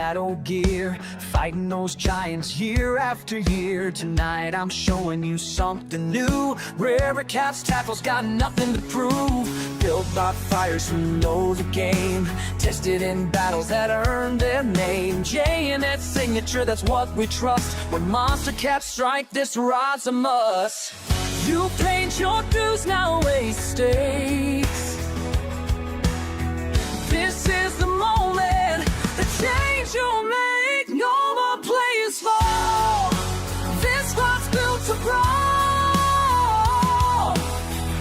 battle gear, fighting those giants year after year. Tonight I'm showing you something new. Rare Cats tackles got nothing to prove. Built by fighters who know the game, tested in battles that earned their name. J&S signature, that's what we trust. When monster cats strike, this rod's a must. You paid your dues, now raise stakes. This is the moment, the change you'll make. No more players fall. This squad's built to brawl.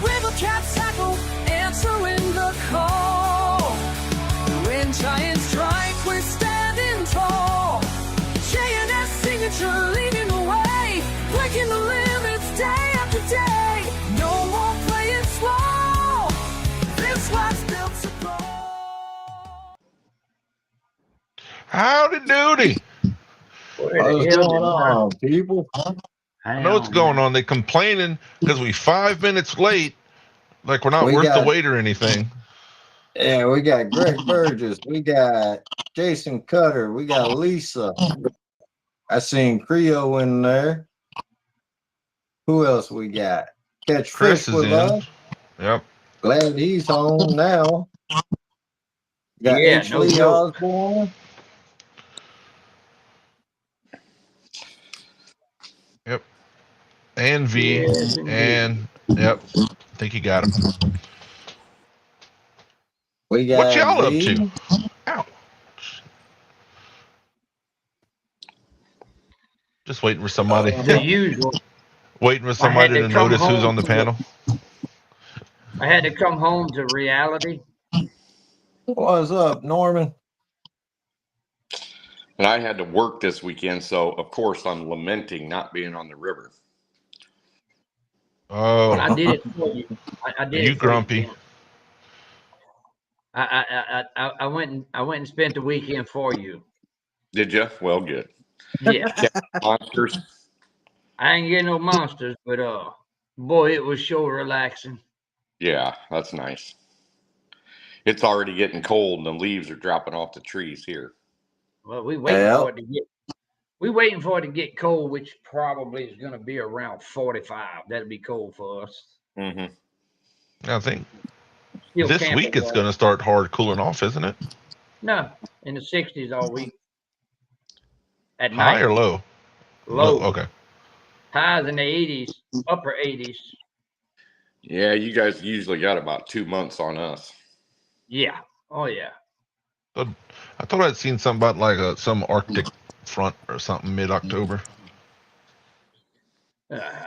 River Cats tackle, answering the call. When giants strike, we're standing tall. J&S signature leading the way, breaking the limits day after day. No more playing small. This squad's built to brawl. Howdy doody. What's going on, people? I know what's going on. They complaining because we 5 minutes late, like we're not worth the wait or anything. Yeah, we got Greg Burgess, we got Jason Cutter, we got Lisa. I seen Creo in there. Who else we got? Catch Chris Fish is with in. us. Yep. Glad he's home now. Got H. Lee Osborne. Yep. And V. And yep. I think you got him. We got What y'all up V. to? Ow. Just waiting for somebody. The usual. Waiting for somebody to notice who's on the panel. I had to come home to reality. What's up, Norman? And I had to work this weekend, so of course I'm lamenting not being on the river. Oh, But I did it for you. I did you it for grumpy. You. I went and spent the weekend for you. Did you? Well, good. Yeah. Monsters. I ain't getting no monsters, but boy, it was sure relaxing. Yeah, that's nice. It's already getting cold and the leaves are dropping off the trees here. Well, we waiting for it to get cold, which probably is going to be around 45. That'll be cold for us. Mm-hmm. I think Still this week it's going to start hard cooling off, isn't it? No, in the 60s all week. At High night. or low? Low. Okay. Highs in the 80s, upper 80s. Yeah, you guys usually got about 2 months on us. Yeah. Oh, yeah. I thought I'd seen something about like some Arctic front or something mid-October.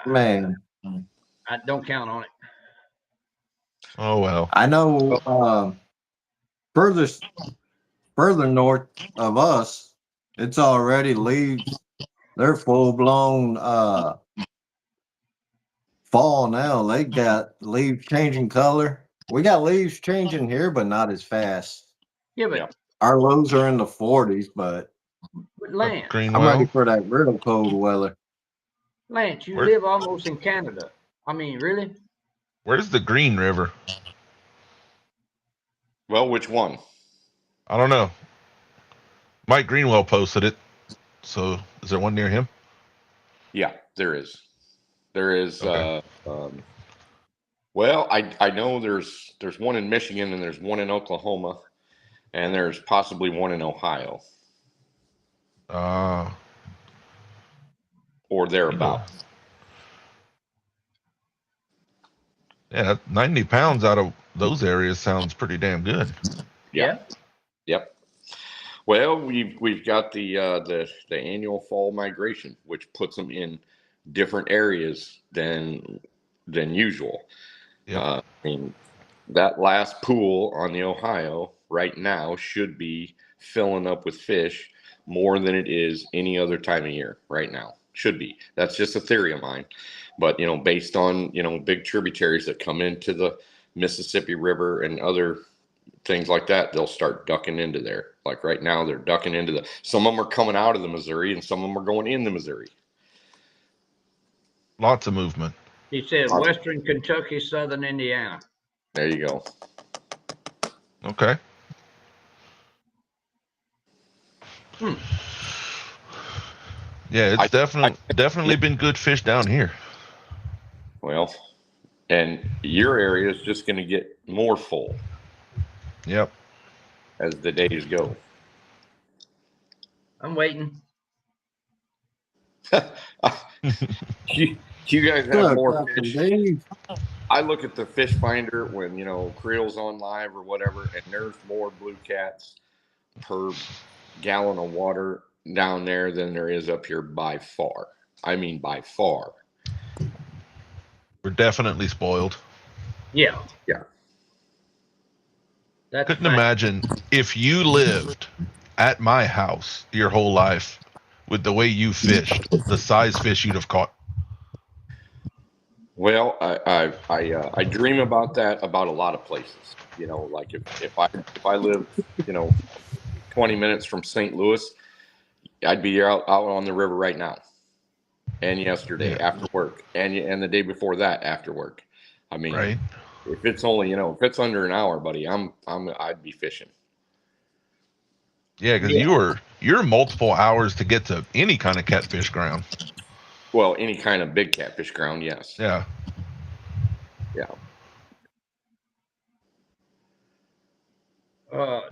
Man, I don't count on it. Oh well. I know. Further north of us, it's already leaves. They're full blown fall now. They got leaves changing color. We got leaves changing here, but not as fast. Yeah, but our lows are in the 40s, but Lance, I'm ready for that real cold weather. Lance, you live almost in Canada. I mean, really? Where's the Green River? Well, which one? I don't know. Mike Greenwell posted it. So is there one near him? Yeah, there is. There is. Okay. Well, I know there's one in Michigan and there's one in Oklahoma, and there's possibly one in Ohio. Or thereabouts. Yeah, 90 pounds out of those areas sounds pretty damn good. Yeah. Yep. Well, we've got the annual fall migration, which puts them in different areas than usual. Yeah. I mean, that last pool on the Ohio right now should be filling up with fish more than it is any other time of year right now. Should be. That's just a theory of mine. But, based on, big tributaries that come into the Mississippi River and other things like that, they'll start ducking into there. Like right now, they're ducking into some of them are coming out of the Missouri and some of them are going in the Missouri. Lots of movement. He said Western Kentucky, Southern Indiana. There you go. Okay. Yeah, it's definitely been good fish down here. Well, and your area is just going to get more full. Yep. As the days go. I'm waiting. you guys have Look, more Captain fish. Dave. I look at the fish finder when, Creel's on live or whatever, and there's more blue cats per gallon of water down there than there is up here by far. I mean, by far. We're definitely spoiled. Yeah. Couldn't imagine if you lived at my house your whole life with the way you fished, the size fish you'd have caught. Well, I dream about that about a lot of places. Like if I lived 20 minutes from St. Louis, I'd be out on the river right now. And yesterday after work, and the day before that after work. I mean, right. If it's only if it's under an hour, buddy, I'd be fishing. Yeah, because you're multiple hours to get to any kind of catfish ground. Well, any kind of big catfish ground, yes. Yeah.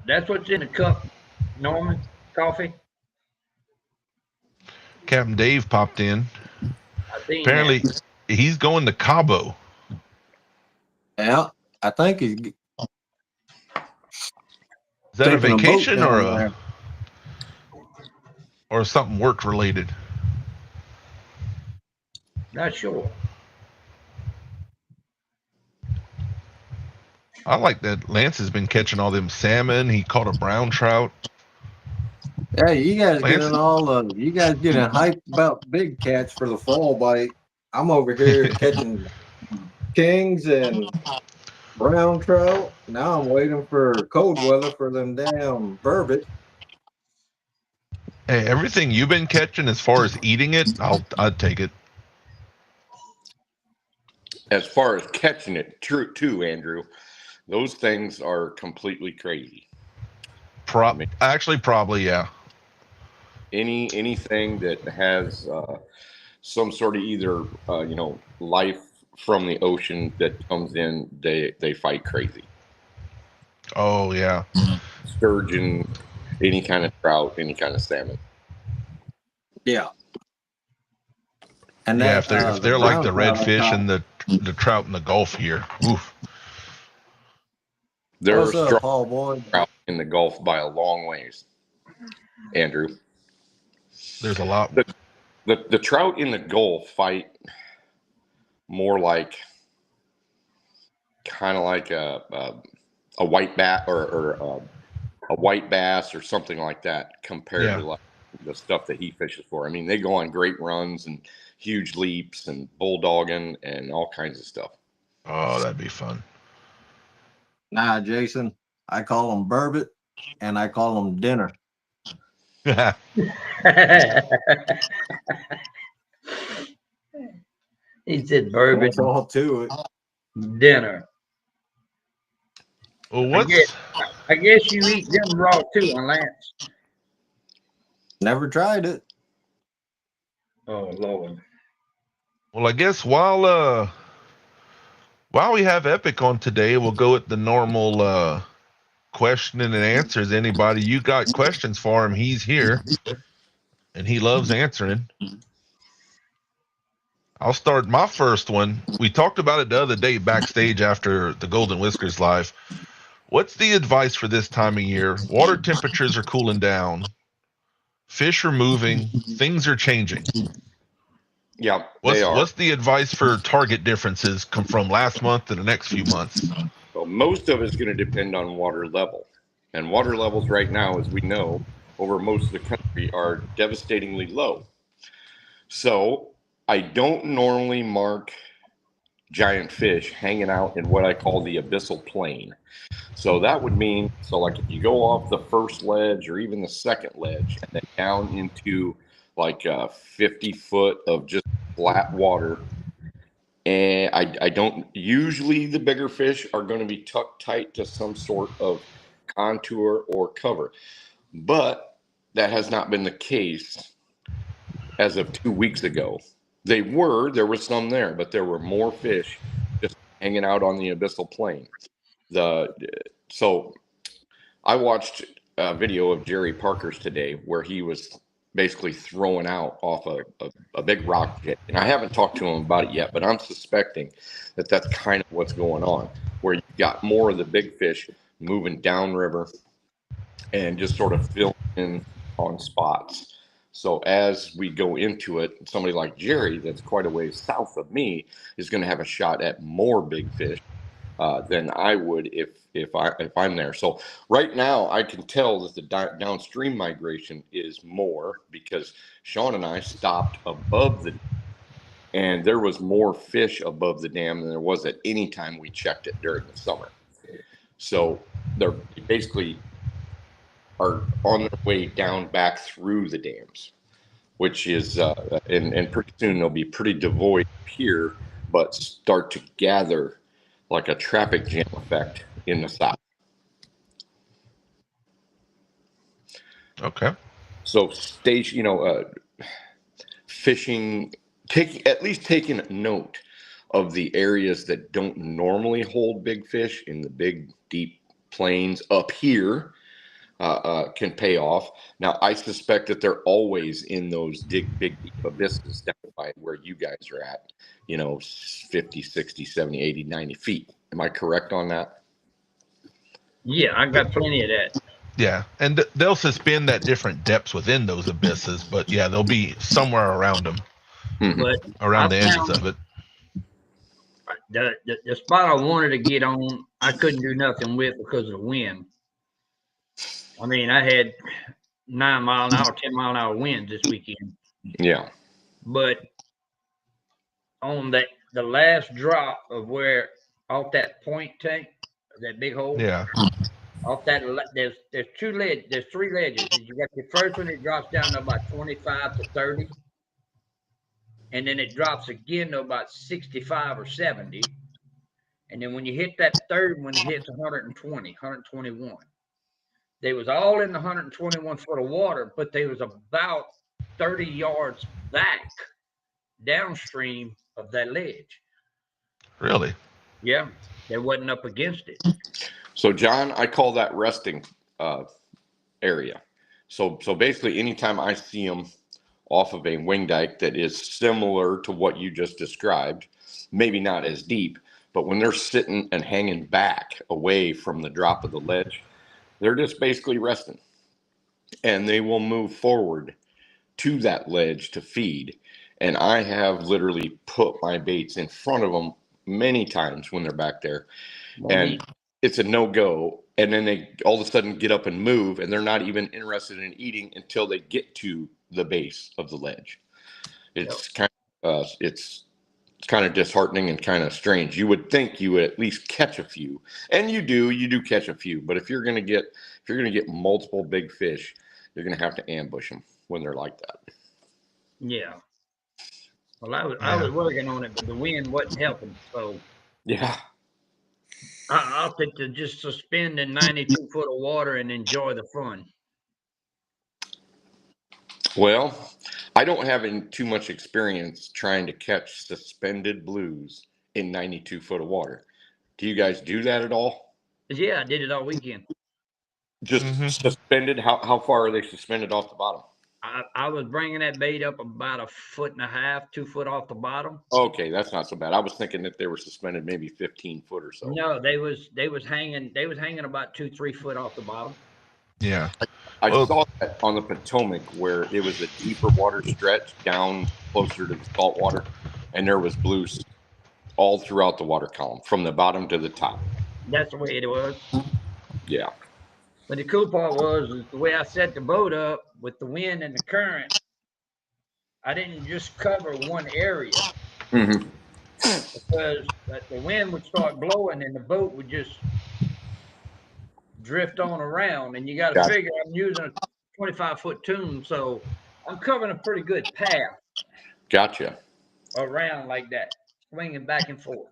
That's what's in the cup, Norman. Coffee. Captain Dave popped in. Apparently, he's going to Cabo. Yeah, I think he's. Is that a vacation or something work related? Not sure. I like that Lance has been catching all them salmon. He caught a brown trout. Yeah, you guys getting hyped about big cats for the fall bite. I'm over here catching kings and brown trout. Now I'm waiting for cold weather for them damn burbot. Hey, everything you've been catching as far as eating it, I'd take it. As far as catching it, true too, Andrew. Those things are completely crazy. Actually, probably, yeah. Anything that has some sort of either life from the ocean that comes in, they fight crazy. Oh yeah. Sturgeon, any kind of trout, any kind of salmon. Yeah. And if they're like the redfish and the trout in the Gulf here. Oof. There are strong trout in the Gulf by a long ways, Andrew. There's a lot. The trout in the Gulf fight more like kind of like a white bass or a white bass or something like that compared to like the stuff that he fishes for. I mean, they go on great runs and huge leaps and bulldogging and all kinds of stuff. Oh, that'd be fun. Nah, Jason, I call them burbot and I call them dinner. He said burbot. All to it. Dinner. Well, I guess you eat them raw too, Lance. Never tried it. Oh Lord. Well, I guess while we have Epic on today, we'll go at the normal question and answers. Anybody you got questions for him, he's here and he loves answering. I'll start my first one. We talked about it the other day backstage after the Golden Whiskers live. What's the advice for this time of year? Water temperatures are cooling down. Fish are moving. Things are changing. Yeah, they are. What's the advice for target differences come from last month to the next few months? Well, most of it's going to depend on water level. And water levels right now, as we know, over most of the country are devastatingly low. So I don't normally mark giant fish hanging out in what I call the abyssal plain. So that would mean, like if you go off the first ledge or even the second ledge and then down into like 50 foot of just flat water, and I don't, usually the bigger fish are going to be tucked tight to some sort of contour or cover. But that has not been the case as of 2 weeks ago. There was some there, but there were more fish just hanging out on the abyssal plain. So I watched a video of Jerry Parker's today where he was basically throwing out off a big rock pit. And I haven't talked to him about it yet, but I'm suspecting that that's kind of what's going on, where you've got more of the big fish moving downriver and just sort of filling in on spots. So as we go into it, somebody like Jerry, that's quite a ways south of me, is going to have a shot at more big fish than I would if I'm there. So right now, I can tell that the downstream migration is more because Sean and I stopped above the, and there was more fish above the dam than there was at any time we checked it during the summer. So they're basically are on their way down back through the dams, which is and pretty soon they'll be pretty devoid here, but start to gather like a traffic jam effect in the south. Okay. So fishing, taking note of the areas that don't normally hold big fish in the big deep plains up here can pay off. Now, I suspect that they're always in those big deep abysses down by where you guys are at, 50, 60, 70, 80, 90 feet. Am I correct on that? Yeah, I've got plenty of that. Yeah, and they'll suspend at different depths within those abysses, but yeah, they'll be somewhere around them, But around I the edges found of it. the spot I wanted to get on, I couldn't do nothing with because of the wind. I mean, I had 9 mile an hour, 10 mile an hour winds this weekend. Yeah. But on the last drop of where off that point tank, that big hole. Yeah. Off that, there's there's 3 ledges. You got the first one, it drops down to about 25 to 30. And then it drops again to about 65 or 70. And then when you hit that third one, it hits 120, 121. They was all in the 121 foot of water, but they was about 30 yards back downstream of that ledge. Really? Yeah, they wasn't up against it. So, John, I call that resting area. So basically, anytime I see them off of a wing dike that is similar to what you just described, maybe not as deep, but when they're sitting and hanging back away from the drop of the ledge, they're just basically resting. And they will move forward to that ledge to feed. And I have literally put my baits in front of them many times when they're back there. And it's a no-go. And then they all of a sudden get up and move, and they're not even interested in eating until they get to the base of the ledge. It's kind of disheartening and kind of strange. You would think you would at least catch a few, and you do catch a few. But if you're gonna get multiple big fish, you're gonna have to ambush them when they're like that. Yeah. Well, I was working on it, but the wind wasn't helping. So yeah, I opted to just suspend in 92 foot of water and enjoy the fun. Well, I don't have too much experience trying to catch suspended blues in 92 foot of water. Do you guys do that at all? Yeah, I did it all weekend. Just suspended? How far are they suspended off the bottom? I was bringing that bait up about 1.5 foot, 2 foot off the bottom. Okay, that's not so bad. I was thinking that they were suspended maybe 15 foot or so. No, they was hanging about 2-3 foot off the bottom. Yeah. I saw that on the Potomac where it was a deeper water stretch down closer to the salt water, and there was blues all throughout the water column from the bottom to the top. That's the way it was. Yeah. But the cool part was the way I set the boat up with the wind and the current. I didn't just cover one area because the wind would start blowing and the boat would just drift on around. And you got to figure I'm using a 25-foot tune, so I'm covering a pretty good path. Gotcha. Around like that, swinging back and forth.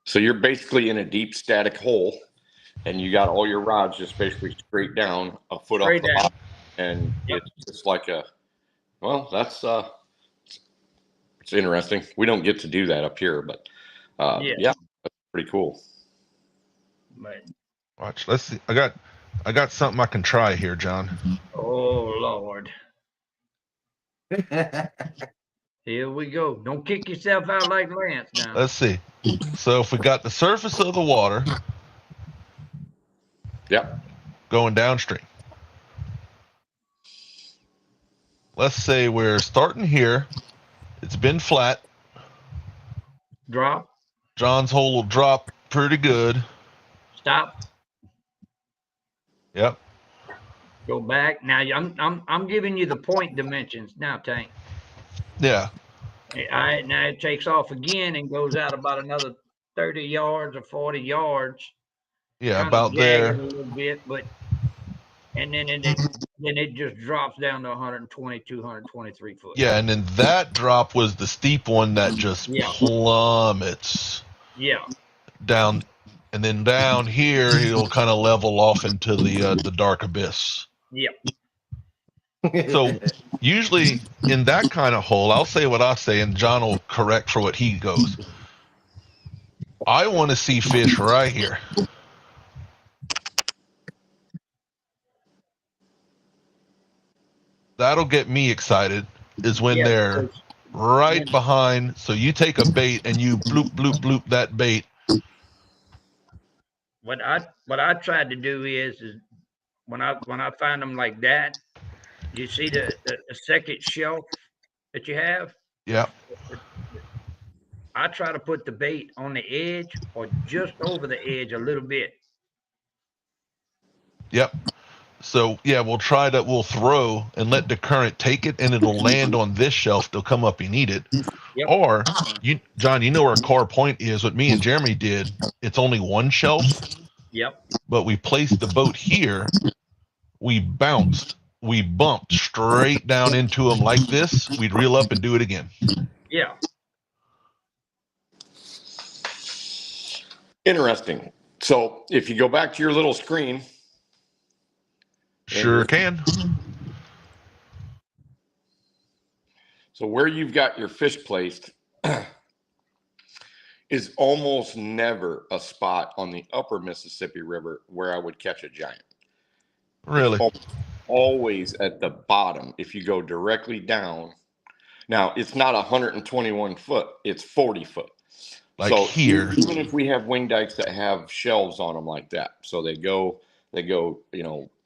So you're basically in a deep static hole, and you got all your rods just basically straight down a foot off the bottom. and it's just like that's it's interesting. We don't get to do that up here, but yeah, that's pretty cool. But Watch. Let's see. I got something I can try here, John. oh Lord, here we go. Don't kick yourself out like Lance now. Let's see. So if we got the surface of the water, Yep. going downstream. Let's say we're starting here. It's been flat. Drop. John's hole will drop pretty good. Stop. Yep. Go back. Now I'm giving you the point dimensions now, Tank. Yeah. Now it takes off again and goes out about another 30 yards or 40 yards. Yeah, Kinda about there. jagged a little bit, but and then it just drops down to 122, 123 foot. Yeah, and then that drop was the steep one that just Yeah. plummets Yeah. down, and then down here he'll kind of level off into the dark abyss. Yep. So usually in that kind of hole, I'll say what I say, and John will correct for what he goes. I want to see fish right here. That'll get me excited, is when they're right behind. So you take a bait and you bloop, bloop, bloop that bait. What I tried to do is when I find them like that, you see the second shelf that you have? Yeah. I try to put the bait on the edge or just over the edge a little bit. Yep. So yeah, we'll throw and let the current take it, and it'll land on this shelf. They'll come up and eat it. Yep. Or John, you know where Car Point is. What me and Jeremy did, it's only one shelf. Yep. But we placed the boat here. We bumped straight down into them like this. We'd reel up and do it again. Yeah. Interesting. So if you go back to your little screen. Sure can. So where you've got your fish placed is almost never a spot on the upper Mississippi River where I would catch a giant. Really? Always at the bottom. If you go directly down, now it's not 121 foot, it's 40 foot. Like so here. Even if we have wing dikes that have shelves on them like that, so they go,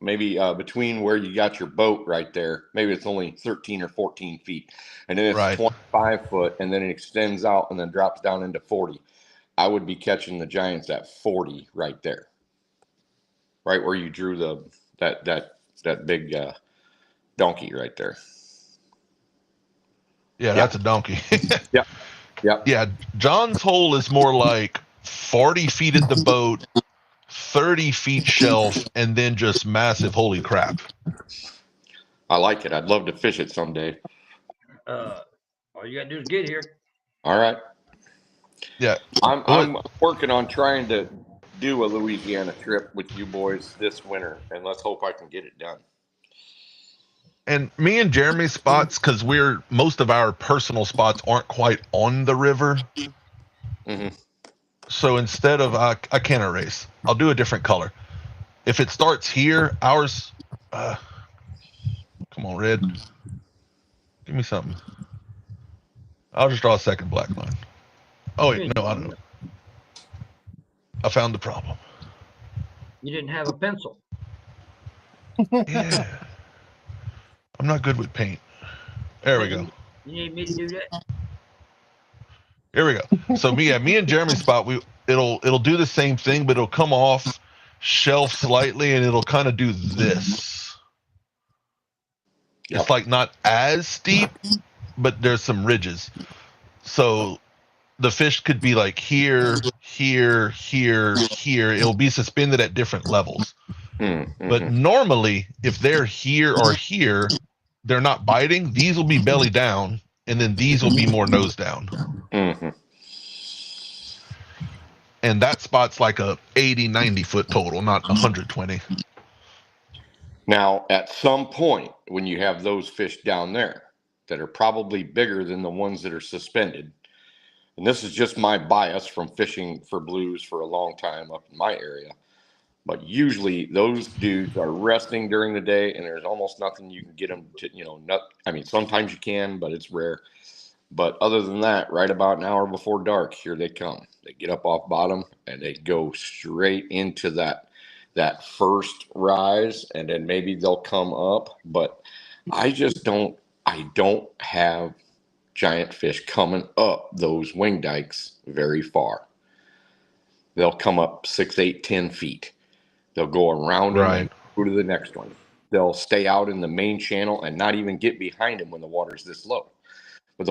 maybe between where you got your boat right there, maybe it's only 13 or 14 feet, and then it's 25 foot, and then it extends out and then drops down into 40. I would be catching the giants at 40 right there, right where you drew that big donkey right there. Yeah, that's a donkey. Yeah. Yep. Yeah, John's hole is more like 40 feet at the boat, 30 feet shelf, and then just massive holy crap. I like it. I'd love to fish it someday. All you gotta do is get here. All right. Yeah. I'm working on trying to do a Louisiana trip with you boys this winter, and let's hope I can get it done. And me and Jeremy's spots, because most of our personal spots aren't quite on the river. Mm-hmm. So instead of, I can't erase. I'll do a different color. If it starts here, ours, come on, red. Give me something. I'll just draw a second black line. Oh, wait, no, I don't know. I found the problem. You didn't have a pencil. Yeah. I'm not good with paint. There we go. You need me to do that? Here we go. So me and Jeremy's spot, it'll do the same thing, but it'll come off shelf slightly, and it'll kind of do this. Yep. It's like not as steep, but there's some ridges. So the fish could be like here, here, here, here. It'll be suspended at different levels. Mm-hmm. But normally, if they're here or here, they're not biting. These will be belly down, and then these will be more nose down. Mm-hmm. And that spot's like a 80, 90 foot total, not 120. Now, at some point, when you have those fish down there that are probably bigger than the ones that are suspended, and this is just my bias from fishing for blues for a long time up in my area, but usually those dudes are resting during the day, and there's almost nothing you can get them to, I mean, sometimes you can, but it's rare. But other than that, right about an hour before dark, here they come. They get up off bottom and they go straight into that first rise, and then maybe they'll come up. But I don't have giant fish coming up those wing dikes very far. They'll come up 6, 8, 10 feet. They'll go around them and go to the next one. They'll stay out in the main channel and not even get behind them when the water's this low. But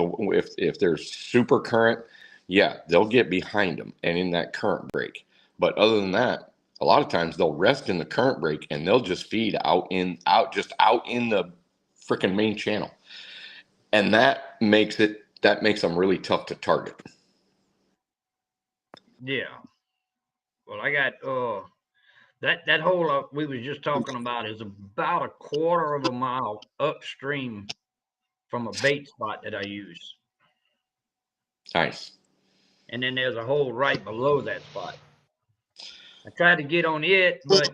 if there's super current, yeah, they'll get behind them and in that current break. But other than that, a lot of times they'll rest in the current break and they'll just feed out in the freaking main channel. And that makes them really tough to target. Yeah. Well, I got that hole we was just talking about is about a quarter of a mile upstream from a bait spot that I use. Nice. And then there's a hole right below that spot. I tried to get on it, but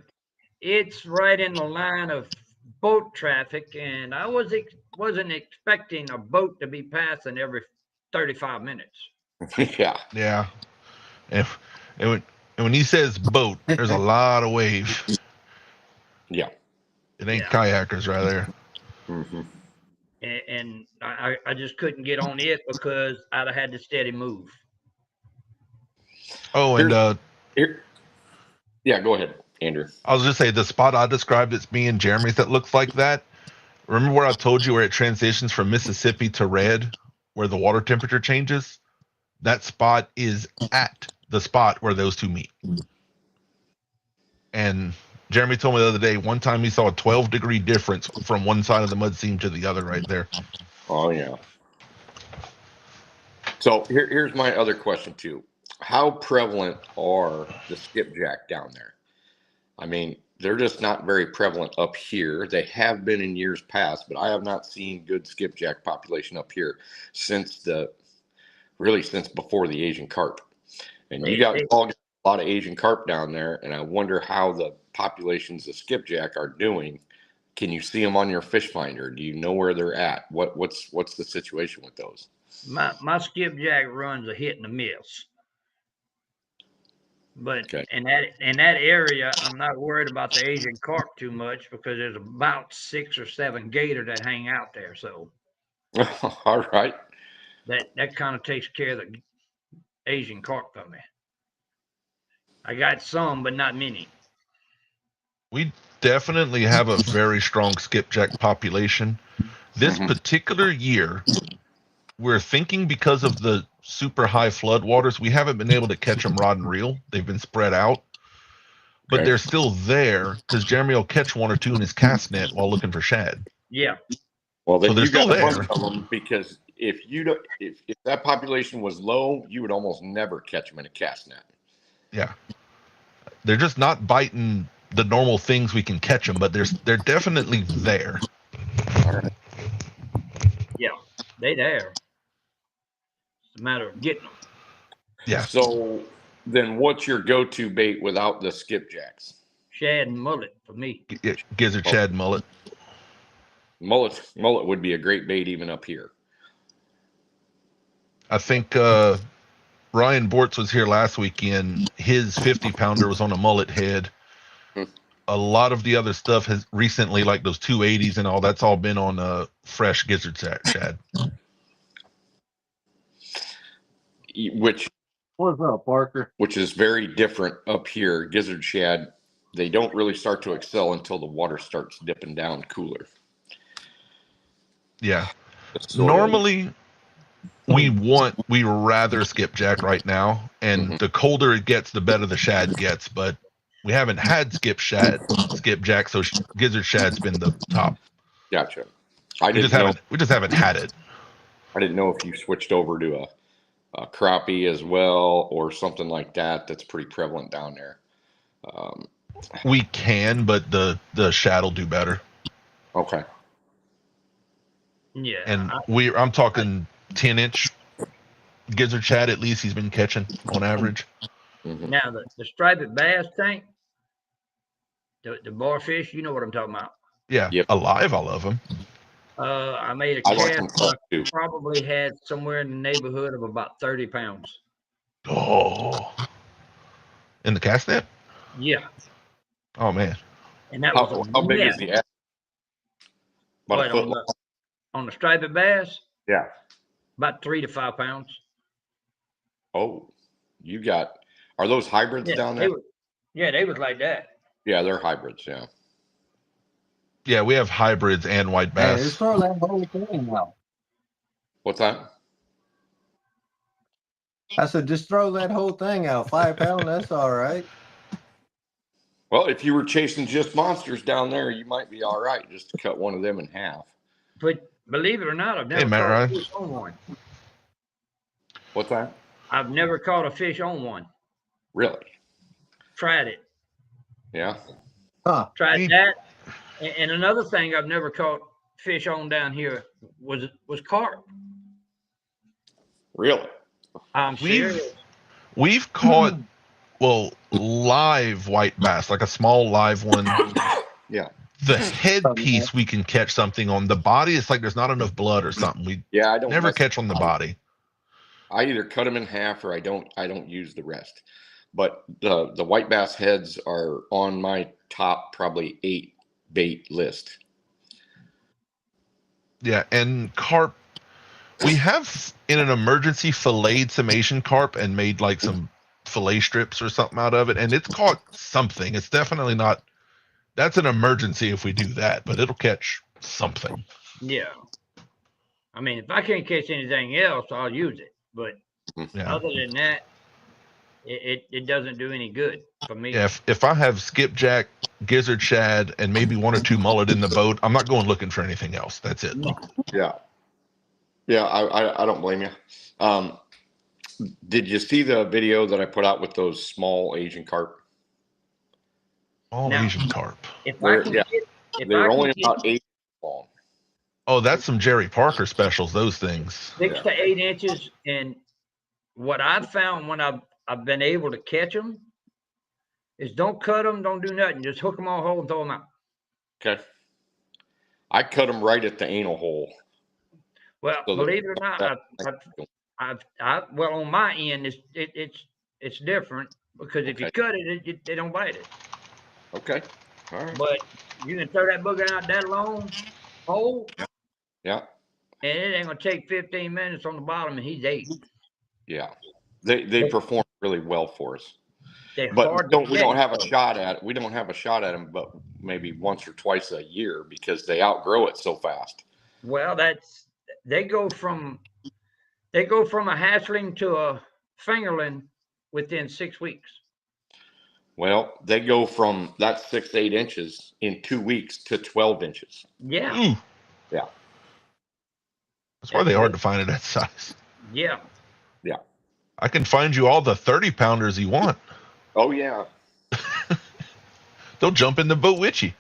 it's right in the line of boat traffic, and I wasn't expecting a boat to be passing every 35 minutes. Yeah. And when he says boat, there's a lot of wave. Yeah. It ain't kayakers right there. Mm-hmm. And I just couldn't get on it because I'd have had to steady move. Oh, and yeah, go ahead, Andrew. I was just saying the spot I described as being Jeremy's that looks like that. Remember where I told you where it transitions from Mississippi to red, where the water temperature changes? That spot is at the spot where those two meet. And Jeremy told me the other day, one time he saw a 12-degree difference from one side of the mud seam to the other right there. Oh, yeah. So here's my other question, too. How prevalent are the skipjack down there? I mean, they're just not very prevalent up here. They have been in years past, but I have not seen good skipjack population up here since before the Asian carp. And you got a lot of Asian carp down there, and I wonder how the populations of skipjack are doing. Can you see them on your fish finder? Do you know where they're at? What's the situation with those? My skipjack runs a hit and a miss. But Okay. in that area, I'm not worried about the Asian carp too much because there's about 6 or 7 gator that hang out there. So All right. that kind of takes care of the Asian carp for me. I got some, but not many. We definitely have a very strong skipjack population. This particular year, we're thinking because of the super high flood waters, we haven't been able to catch them rod and reel. They've been spread out, but they're still there because Jeremy will catch one or two in his cast net while looking for shad. Yeah. Well, then So they're you got still a bunch there. of them, because if that population was low, you would almost never catch them in a cast net. Yeah, they're just not biting the normal things we can catch them, but they're definitely there. All right. Yeah, they there. It's a matter of getting them. Yeah. So then what's your go-to bait without the skipjacks? Shad and mullet for me. Gizzard, shad, mullet. Mullet would be a great bait even up here. I think Ryan Bortz was here last weekend. His 50-pounder was on a mullet head. A lot of the other stuff has recently, like those 280s and all, that's all been on a fresh gizzard shad. What's up, Parker? Which is very different up here. Gizzard shad, they don't really start to excel until the water starts dipping down cooler. Yeah. Normally, we rather skipjack right now, and the colder it gets, the better the shad gets. But we haven't had skipjack, so gizzard shad's been the top. Gotcha. We just haven't had it. I didn't know if you switched over to a crappie as well, or something like that. That's pretty prevalent down there. We can, but the shad will do better. Okay. Yeah. And I'm talking 10-inch gizzard shad. At least he's been catching on average. Mhm. Now the striped bass tank, the barfish, you know what I'm talking about. Yeah, Yep. alive, I love him. I made a I like cast. them cooked too. Probably had somewhere in the neighborhood of about 30 pounds. Oh, in the cast net? Yeah, Oh man, and that was How big is the? About What, a foot on long. on the striped bass? Yeah. About 3 to 5 pounds. Oh, you got. Are those hybrids down there? They was like that. Yeah, they're hybrids. Yeah. yeah, we have hybrids and white Hey, bass. just throw that whole thing out. What's that? I said, just throw that whole thing out. 5 pound, that's all right. Well, if you were chasing just monsters down there, you might be all right just to cut one of them in half. But believe it or not, I've never Matt caught a Ryan. fish on one. What's that? I've never caught a fish on one. Really? Tried it. Yeah. Huh. Tried Me- that. And another thing I've never caught fish on down here was carp. Really? I'm serious. We've caught live white bass, like a small live one. Yeah. The headpiece we can catch something on. The body, it's like there's not enough blood or something. We Yeah. I don't never mess- catch on the body. I either cut them in half or I don't use the rest. But the white bass heads are on my top probably 8 bait list. Yeah, and carp. We have in an emergency filleted some Asian carp and made like some fillet strips or something out of it, and it's caught something. It's definitely not. That's an emergency if we do that, but it'll catch something. Yeah. I mean, if I can't catch anything else, I'll use it. But Yeah. other than that, it doesn't do any good for me. Yeah, if I have skipjack, gizzard shad, and maybe 1 or 2 mullet in the boat, I'm not going looking for anything else. That's it. Yeah. Yeah, I don't blame you. Did you see the video that I put out with those small Asian carp? All No. Asian carp. If I can Yeah. get, if I They're can only get about 8 long. Oh, that's some Jerry Parker specials. Those things. 6 to 8 inches, and what I've found when I've been able to catch them is don't cut them, don't do nothing, just hook them on hold and throw them out. Okay. I cut them right at the anal hole. Well, So the- believe it or not, well, on my end, it's different because if you Okay. cut it, they don't bite it. Okay. All right. But you can throw that booger out that long hole, Yeah. and it ain't gonna take 15 minutes on the bottom, and he's 8. Yeah. They perform really well for us. They're But hard to we don't catch. have a shot at it. We don't have a shot at them, but maybe once or twice a year because they outgrow it so fast. Well, they go from a hatchling to a fingerling within 6 weeks. Well, they go from that 6 to 8 inches in 2 weeks to 12 inches. Yeah, Ooh. Yeah. That's why they're hard to find at that size. yeah. I can find you all the 30-pounders you want. Oh yeah. They'll jump in the boat with you.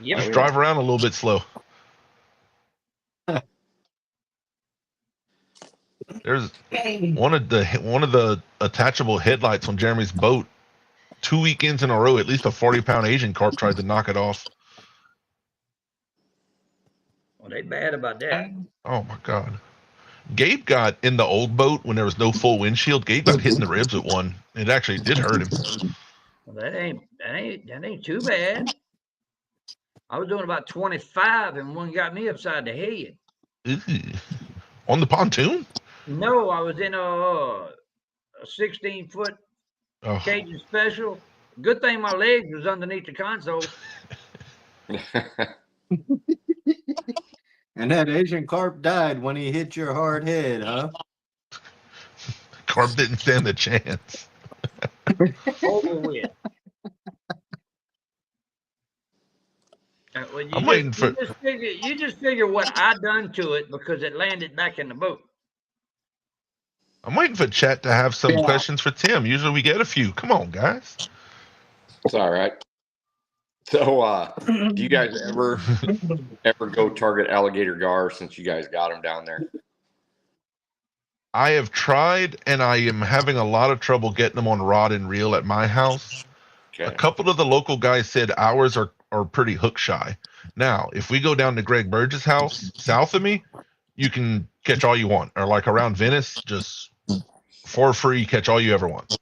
Yep. Just drive around a little bit slow. There's one of the attachable headlights on Jeremy's boat. 2 weekends in a row, at least a 40-pound Asian carp tried to knock it off. Well, they bad about that. Oh my God. Gabe got in the old boat when there was no full windshield. Gabe got hit in the ribs with one. It actually did hurt him. Well, that ain't too bad. I was doing about 25, and one got me upside the head. Ooh. On the pontoon? No, I was in a 16-foot Oh, Cajun special. Good thing my legs was underneath the console. And that Asian carp died when he hit your hard head, huh? carp didn't stand a chance. Over with. Well, I'm waiting for- You just figure what I done to it because it landed back in the boat. I'm waiting for chat to have some questions for Tim. Usually we get a few. Come on, guys. It's all right. So, do you guys ever go target alligator gar since you guys got them down there? I have tried, and I am having a lot of trouble getting them on rod and reel at my house. A Okay. couple of the local guys said ours are pretty hook shy. Now, if we go down to Greg Burge's house south of me, you can catch all you want. Or like around Venice, just for free, catch all you ever want.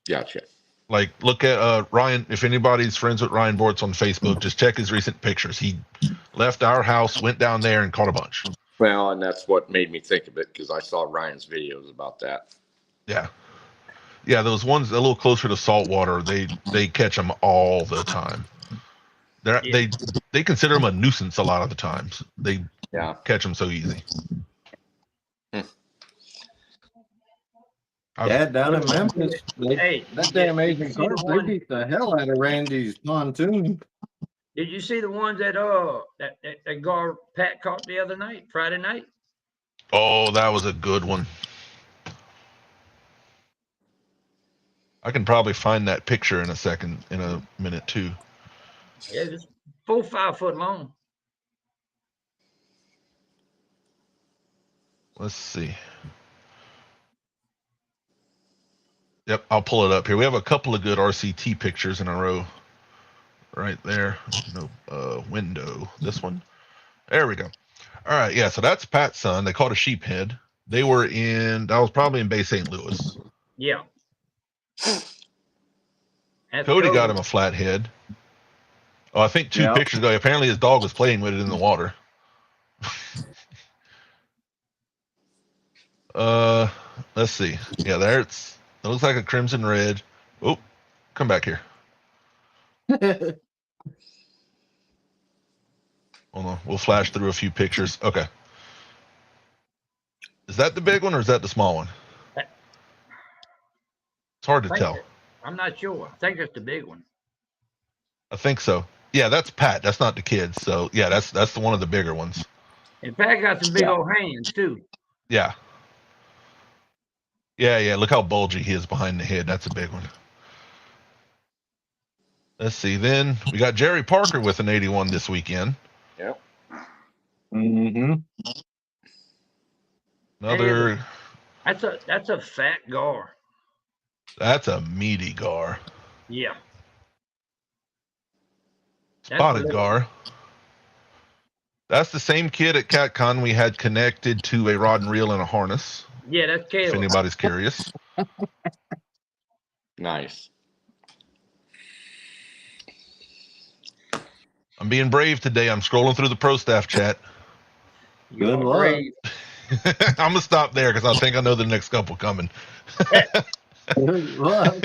Gotcha. Like, look at Ryan. If anybody's friends with Ryan Bortz on Facebook, just check his recent pictures. He left our house, went down there, and caught a bunch. Well, and that's what made me think of it because I saw Ryan's videos about that. Yeah, yeah. Those ones a little closer to saltwater, they catch them all the time. They consider them a nuisance a lot of the times. They catch them so easy. Yeah, down in Memphis, Hey, that damn Asian carp, they beat the hell out of Randy's pontoon. Did you see the ones that that gar Pat caught the other night, Friday night? Oh, that was a good one. I can probably find that picture in a minute too. Yeah, just 4 or 5 foot long. Let's see. Yep, I'll pull it up here. We have a couple of good RCT pictures in a row. Right there. No window. This one. There we go. All right, yeah. So that's Pat's son. They caught a sheephead. That was probably in Bay St. Louis. Yeah. Cody got him a flathead. Oh, I think 2 pictures ago. Apparently his dog was playing with it in the water. Let's see. Yeah, there it looks like a crimson red. Oh, come back here. Hold on. We'll flash through a few pictures. Okay. Is that the big one or is that the small one? It's hard to tell. I'm not sure. I think it's the big one. I think so. Yeah, that's Pat. That's not the kids. So yeah, that's the one of the bigger ones. And Pat got some big old hands too. Yeah. Yeah. Look how bulgy he is behind the head. That's a big one. Let's see. Then we got Jerry Parker with an 81 this weekend. Yep. Mm-hmm. Another. That's a fat gar. That's a meaty gar. Yeah. Spotted gar. That's the same kid at CatCon we had connected to a rod and reel and a harness. Yeah, that's Caleb. If anybody's curious. Nice. I'm being brave today. I'm scrolling through the pro staff chat. Good luck. I'm gonna stop there because I think I know the next couple coming. Good luck.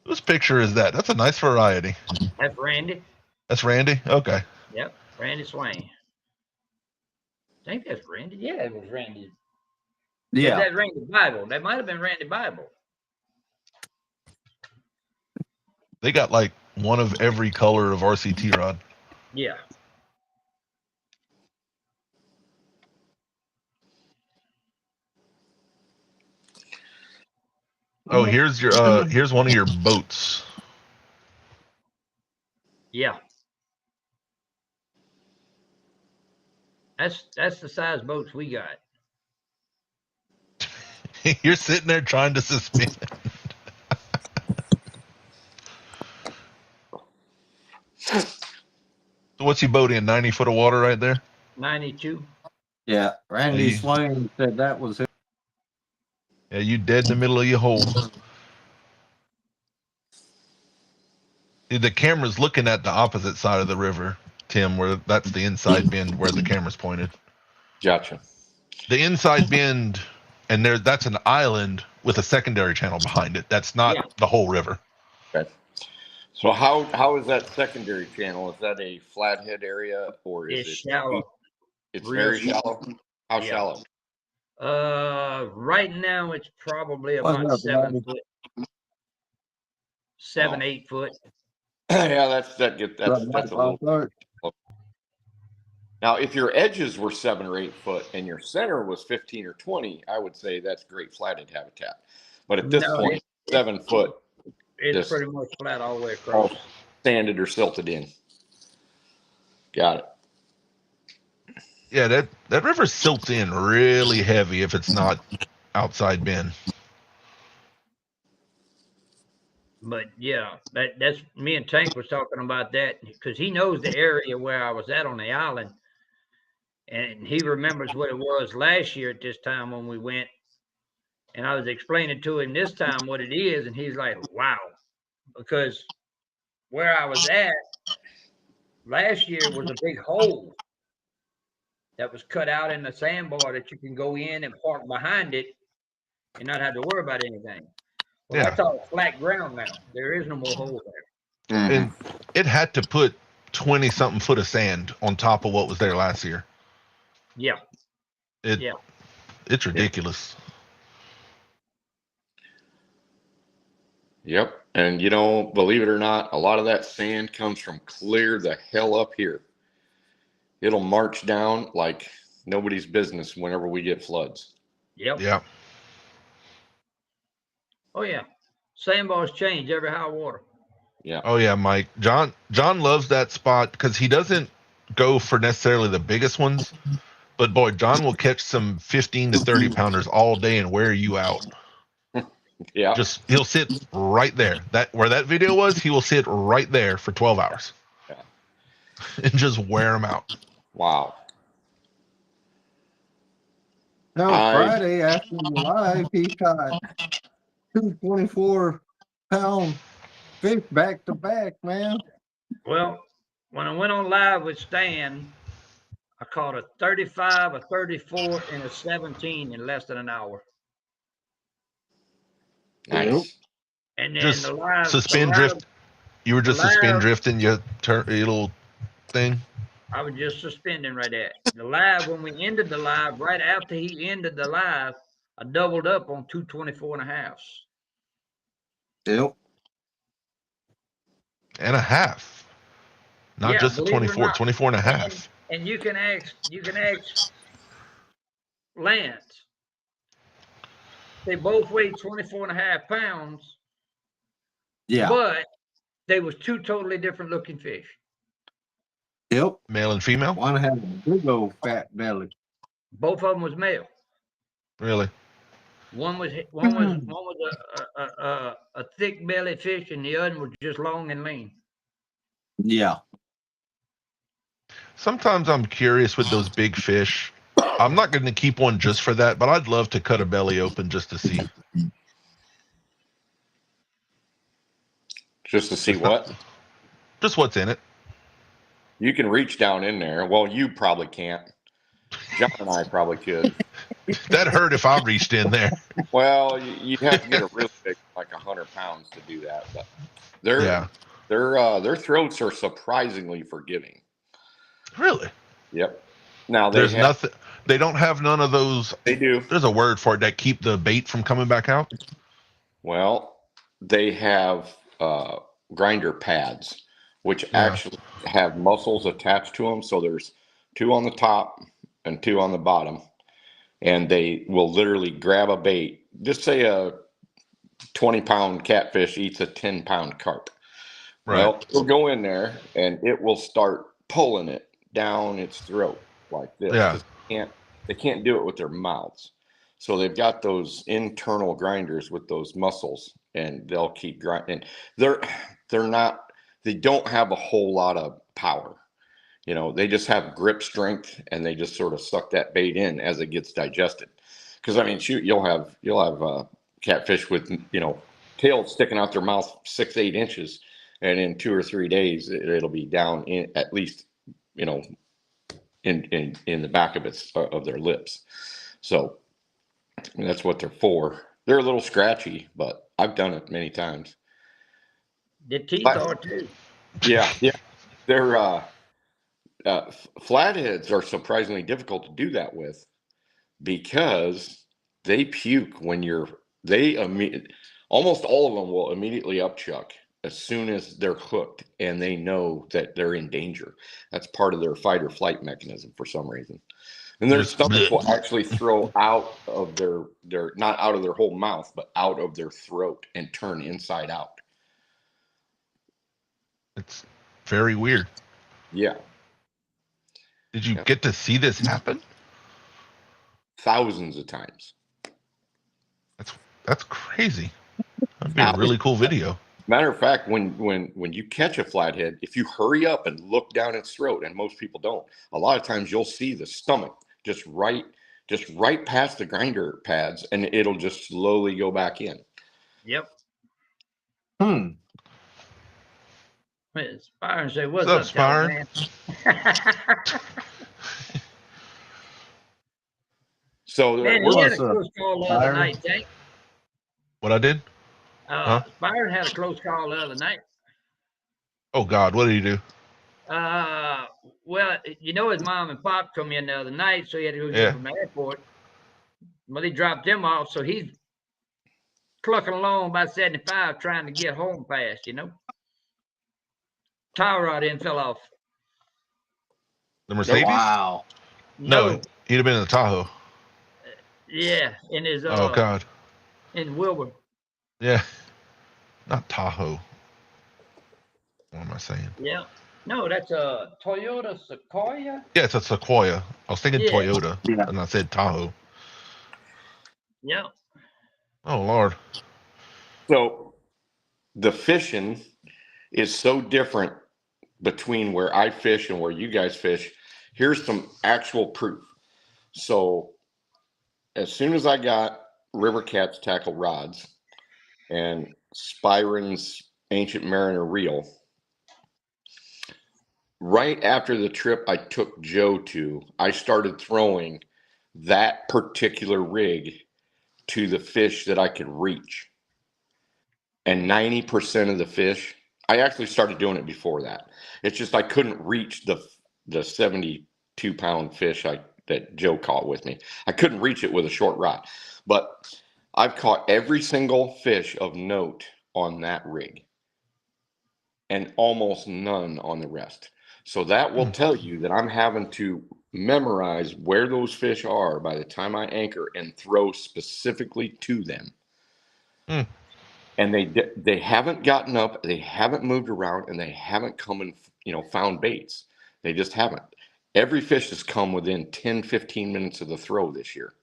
Whose picture is that? That's a nice variety. That's Randy. That's Randy? Okay. Yep, Randy Swain. I think that's Randy. Yeah, it was Randy. Yeah. That's Randy Bible. That might have been Randy Bible. They got like one of every color of RCT rod. Yeah. Oh, here's one of your boats. Yeah. That's the size boats we got. You're sitting there trying to suspend. So what's your boat in? 90 foot of water right there? 92. Yeah. Randy Swain said that was it. Yeah, you dead in the middle of your hole. The camera's looking at the opposite side of the river, Tim, where that's the inside bend where the camera's pointed. Gotcha. The inside bend, and that's an island with a secondary channel behind it. That's not the whole river. Okay. So how is that secondary channel? Is that a flathead area or is It's it shallow. It's Real very shallow. How shallow? Right now it's probably about 7 foot. 7, 8 foot. Yeah, that's a little. Now, if your edges were 7 or 8 foot and your center was 15 or 20, I would say that's great flathead habitat. But at this point, 7 foot It's Just pretty much flat all the way all across. sanded or silted in. Got it. Yeah, that river silts in really heavy if it's not outside bend. But yeah, that's me and Tank was talking about that because he knows the area where I was at on the island, and he remembers what it was last year at this time when we went. And I was explaining to him this time what it is, and he's like, "Wow," because where I was at last year was a big hole that was cut out in the sandbar that you can go in and park behind it and not have to worry about anything. Well, Yeah. that's all flat ground now. There is no more hole there. Mhm. And it had to put 20 something foot of sand on top of what was there last year. Yeah. Yeah. It's ridiculous. Yep. And believe it or not, a lot of that sand comes from clear the hell up here. It'll march down like nobody's business whenever we get floods. Yep. Yeah. Oh yeah. Sandbars change every high water. Yeah. Oh yeah, Mike. John loves that spot because he doesn't go for necessarily the biggest ones, but boy, John will catch some 15 to 30 pounders all day and wear you out. Yeah. He'll sit right there. Where that video was, he will sit right there for 12 hours. Yeah. And just wear them out. Wow. No, Friday after the live, he caught 2 24-pound fish back to back, man. Well, when I went on live with Stan, I caught a 35, a 34, and a 17 in less than an hour. Nice. And then Just the live suspend drift. You were just suspend drifting your little thing. I was just suspending right there. The live, when we ended the live, right after he ended the live, I doubled up on 2 24.5s. Yep. And a half. Not Yeah, just a believe it or 24, not. 24 and a half. And you can ask Lance. They both weighed 24.5 pounds, Yeah. but they was two totally different looking fish. Yep. Male and female? One had a big old fat belly. Both of them was male. Really? One was a thick belly fish, and the other was just long and lean. Yeah. Sometimes I'm curious with those big fish. I'm not going to keep one just for that, but I'd love to cut a belly open just to see. Just to see what? Just what's in it. You can reach down in there. Well, you probably can't. John and I probably could. That hurt if I reached in there. Well, you'd have to get a really big, like 100 pounds to do that. But their throats are surprisingly forgiving. Really? Yep. Now There's nothing. They don't have none of those. They do. There's a word for it that keep the bait from coming back out. Well, they have grinder pads, which actually have muscles attached to them. So there's 2 on the top and 2 on the bottom. And they will literally grab a bait. Just say a 20-pound catfish eats a 10-pound carp. Right. Well, it'll go in there and it will start pulling it down its throat like this. Yeah. They can't do it with their mouths. So they've got those internal grinders with those muscles, and they'll keep grinding. They don't have a whole lot of power. They just have grip strength, and they just sort of suck that bait in as it gets digested. Because I mean, shoot, you'll have catfish with tails sticking out their mouth 6-8 inches, and in 2 or 3 days it'll be down in at least in the back of their lips. So that's what they're for. They're a little scratchy, but I've done it many times. The teeth are too. Yeah. They're flatheads are surprisingly difficult to do that with because they puke when almost all of them will immediately upchuck as soon as they're hooked and they know that they're in danger. That's part of their fight or flight mechanism for some reason. And their stomach will actually throw out of their not out of their whole mouth, but out of their throat and turn inside out. It's very weird. Yeah, Did you Yeah. get to see this happen? thousands of times. That's crazy. That'd be a really cool video. Matter of fact, when you catch a flathead, if you hurry up and look down its throat, and most people don't, a lot of times you'll see the stomach just right past the grinder pads, and it'll just slowly go back in. Yep. Hmm. Spire and say, "What's What's up, up, Spire?" man?" So Man, we're he had What's a up, close call the other Spire? night, Tank. What I did? Huh? Spire had a close call the other night. Oh God, what did he do? Well, you know, his mom and pop come in the other night, so he had to go get Yeah. from the airport. Well, they dropped him off, so he's clucking along about 75, trying to get home fast. You know, tire rod in fell off. The Mercedes? Wow. No, he'd have been in the Tahoe. Yeah, in his Oh God. in Wilbur. Yeah. Not Tahoe. What am I saying? Yeah. No, that's a Toyota Sequoia. Yeah, it's a Sequoia. I was thinking Yeah. Toyota, Yeah. and I said Tahoe. Yeah. Oh Lord. So the fishing is so different between where I fish and where you guys fish. Here's some actual proof. So as soon as I got River Cat's tackle rods and Spyron's Ancient Mariner reel, right after the trip I took Joe to, I started throwing that particular rig to the fish that I could reach. And 90% of the fish, I actually started doing it before that. It's just I couldn't reach the 72-pound fish that Joe caught with me. I couldn't reach it with a short rod. But I've caught every single fish of note on that rig and almost none on the rest. So that will tell you that I'm having to memorize where those fish are by the time I anchor and throw specifically to them. Hmm. And they haven't gotten up, they haven't moved around, and they haven't come and found baits. They just haven't. Every fish has come within 10, 15 minutes of the throw this year.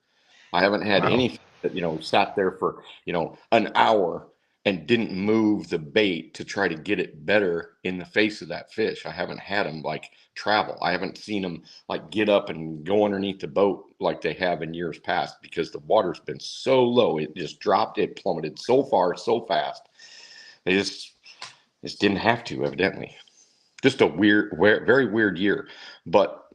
I haven't had Wow. any that sat there for an hour and didn't move the bait to try to get it better in the face of that fish. I haven't had them like travel. I haven't seen them like get up and go underneath the boat like they have in years past, because the water's been so low. It just dropped. It plummeted so far, so fast. They just didn't have to, evidently. Just a very weird year. But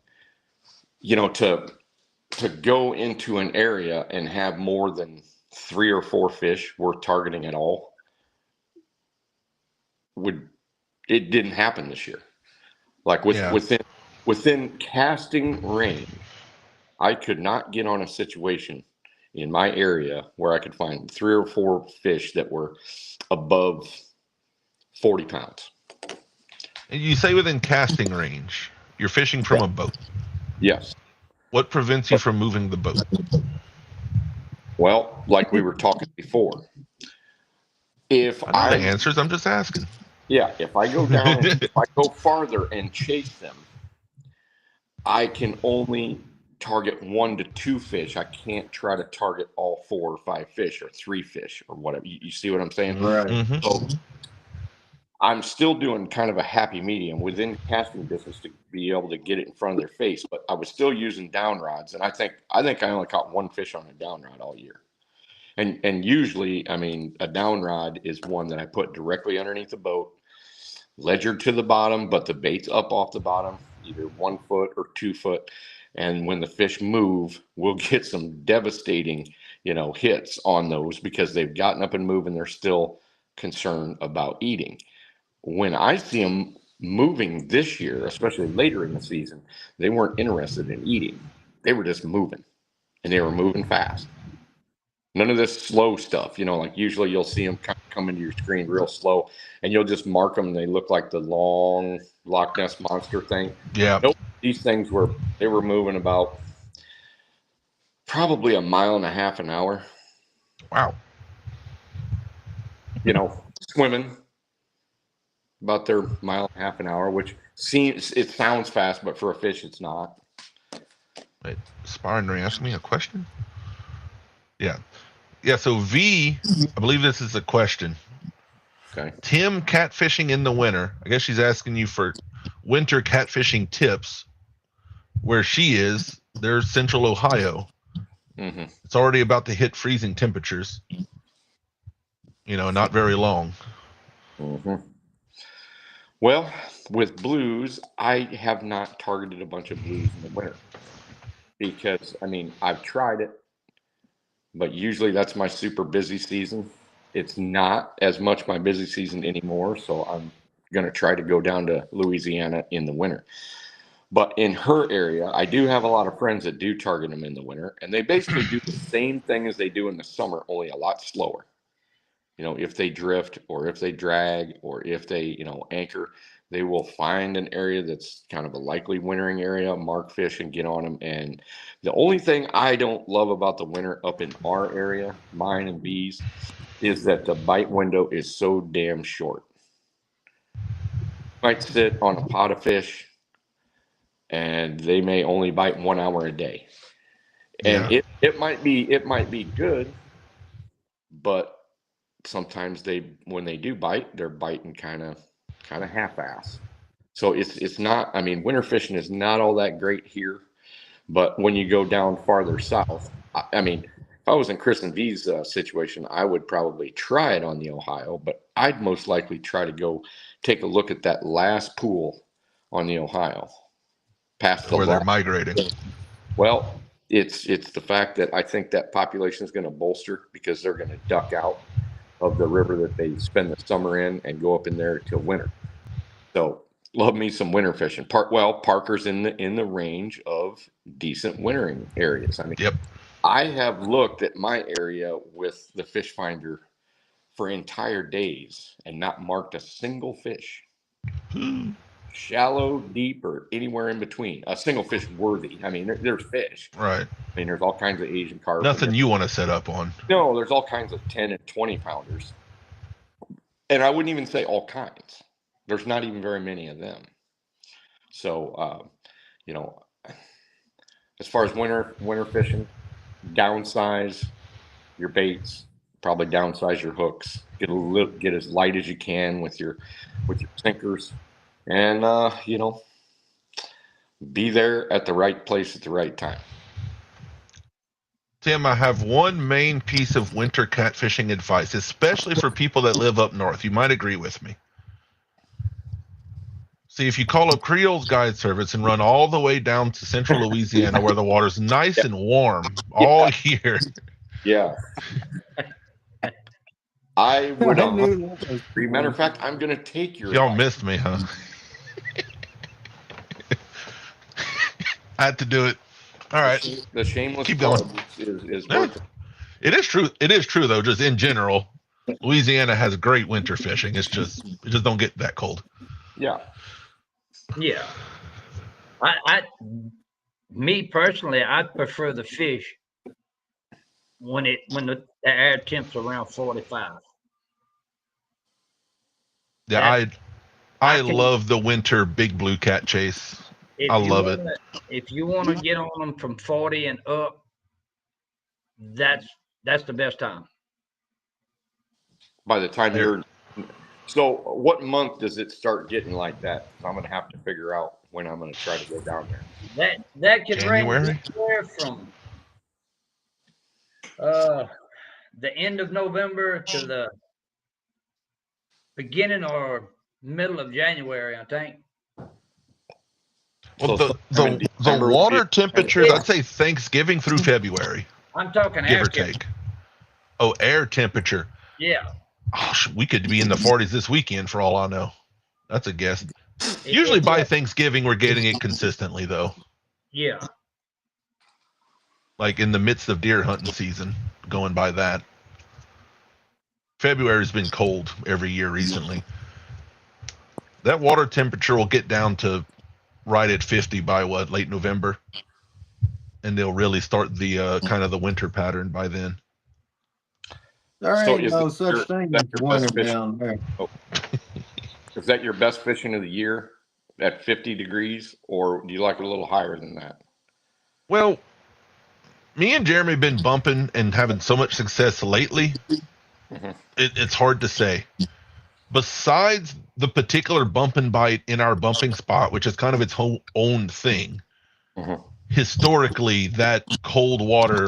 to go into an area and have more than 3 or 4 fish worth targeting at all, it didn't happen this year. Like within casting range, I could not get on a situation in my area where I could find 3 or 4 fish that were above 40 pounds. And you say within casting range, you're fishing from a boat. Yes. What prevents you from moving the boat? Well, like we were talking before, if I know the answers. I'm just asking. Yeah, if I go down, if I go farther and chase them, I can only target 1 to 2 fish. I can't try to target all 4 or 5 fish or 3 fish or whatever. You see what I'm saying? Right. Mm-hmm. So I'm still doing kind of a happy medium within casting distance to be able to get it in front of their face, but I was still using down rods, and I think I only caught 1 fish on a down rod all year. And usually, I mean, a down rod is one that I put directly underneath the boat, ledgered to the bottom, but the bait's up off the bottom, either 1 foot or 2 foot. And when the fish move, we'll get some devastating, hits on those because they've gotten up and moved and they're still concerned about eating. When I see them moving this year, especially later in the season, they weren't interested in eating. They were just moving, and they were moving fast. None of this slow stuff, like usually you'll see them come into your screen real slow and you'll just mark them. And they look like the long Loch Ness Monster thing. Yeah. Nope. These things were moving about probably 1.5 miles an hour. Wow. Swimming, about their mile and a half an hour, which sounds fast, but for a fish, it's not. Wait, Sparring, are you asking me a question? Yeah. Yeah, so V, I believe this is a question. Okay. Tim catfishing in the winter. I guess she's asking you for winter catfishing tips. Where she is, there's central Ohio. Mm-hmm. It's already about to hit freezing temperatures. You know, not very long. Mm-hmm. Well, with blues, I have not targeted a bunch of blues in the winter because, I mean, I've tried it, but usually that's my super busy season. It's not as much my busy season anymore, so I'm going to try to go down to Louisiana in the winter. But in her area, I do have a lot of friends that do target them in the winter, and they basically do the same thing as they do in the summer, only a lot slower. You know, if they drift or if they drag or if they, you know, anchor, they will find an area that's kind of a likely wintering area, mark fish and get on them. And the only thing I don't love about the winter up in our area, mine and B's, is that the bite window is so damn short. Might sit on a pot of fish and they may only bite 1 hour a day. And Yeah. it might be good, but sometimes when they do bite, they're biting kind of half-ass. So it's not, I mean, winter fishing is not all that great here, but when you go down farther south, I mean, if I was in Chris and V's situation, I would probably try it on the Ohio, but I'd most likely try to go take a look at that last pool on the Ohio. Past the Where they're last, migrating. well, it's the fact that I think that population is going to bolster because they're going to duck out of the river that they spend the summer in and go up in there till winter. So love me some winter fishing. Parker's in the range of decent wintering areas. I mean, Yep. I have looked at my area with the fish finder for entire days and not marked a single fish. Shallow, deep, or anywhere in between. A single fish worthy. I mean, there's fish. Right. I mean, there's all kinds of Asian carp. Nothing you want to set up on. No, there's all kinds of 10 and 20 pounders. And I wouldn't even say all kinds. There's not even very many of them. So, you know, as far as winter fishing, downsize your baits, probably downsize your hooks, get as light as you can with your sinkers, and you know, be there at the right place at the right time. Tim, I have one main piece of winter catfishing advice, especially for people that live up north. You might agree with me. See, if you call up Creole's Guide Service and run all the way down to central Louisiana where the water's nice and warm all year. Yeah. I would. I knew that was Matter of fact, I'm going to take your. Y'all missed me, huh? I had to do it. All right. The shameless Keep going. plug is Yeah. worth it. It is true. It is true, though, just in general. Louisiana has great winter fishing. It just don't get that cold. Yeah. Yeah. Me personally, I prefer the fish when the air temp's around 45. Yeah, I can- love the winter big blue cat chase. If I you love it. If you want to get on them from 40 and up, that's the best time. By the time you're. So, what month does it start getting like that? 'Cause I'm going to have to figure out when I'm going to try to go down there. That can January? range anywhere from the end of November to the beginning or middle of January, I think. Well, So the sometime in December would water be- temperatures, I'd say Thanksgiving through February, I'm talking give air or temperature. take. Oh, air temperature. Yeah. Oh, we could be in the 40s this weekend for all I know. That's a guess. It- Usually it- by Thanksgiving, we're getting it consistently, though. Yeah. Like in the midst of deer hunting season, going by that. February's been cold every year recently. That water temperature will get down to right at 50 by late November. And they'll really start the kind of the winter pattern by then. There So ain't is no the- such thing that as your winter best fish- down there. Is that your best fishing of the year at 50 degrees, or do you like it a little higher than that? Well, me and Jeremy have been bumping and having so much success lately. Mhm. It's hard to say. Besides the particular bump and bite in our bumping spot, which is kind of its whole own thing, Mhm. historically, that cold water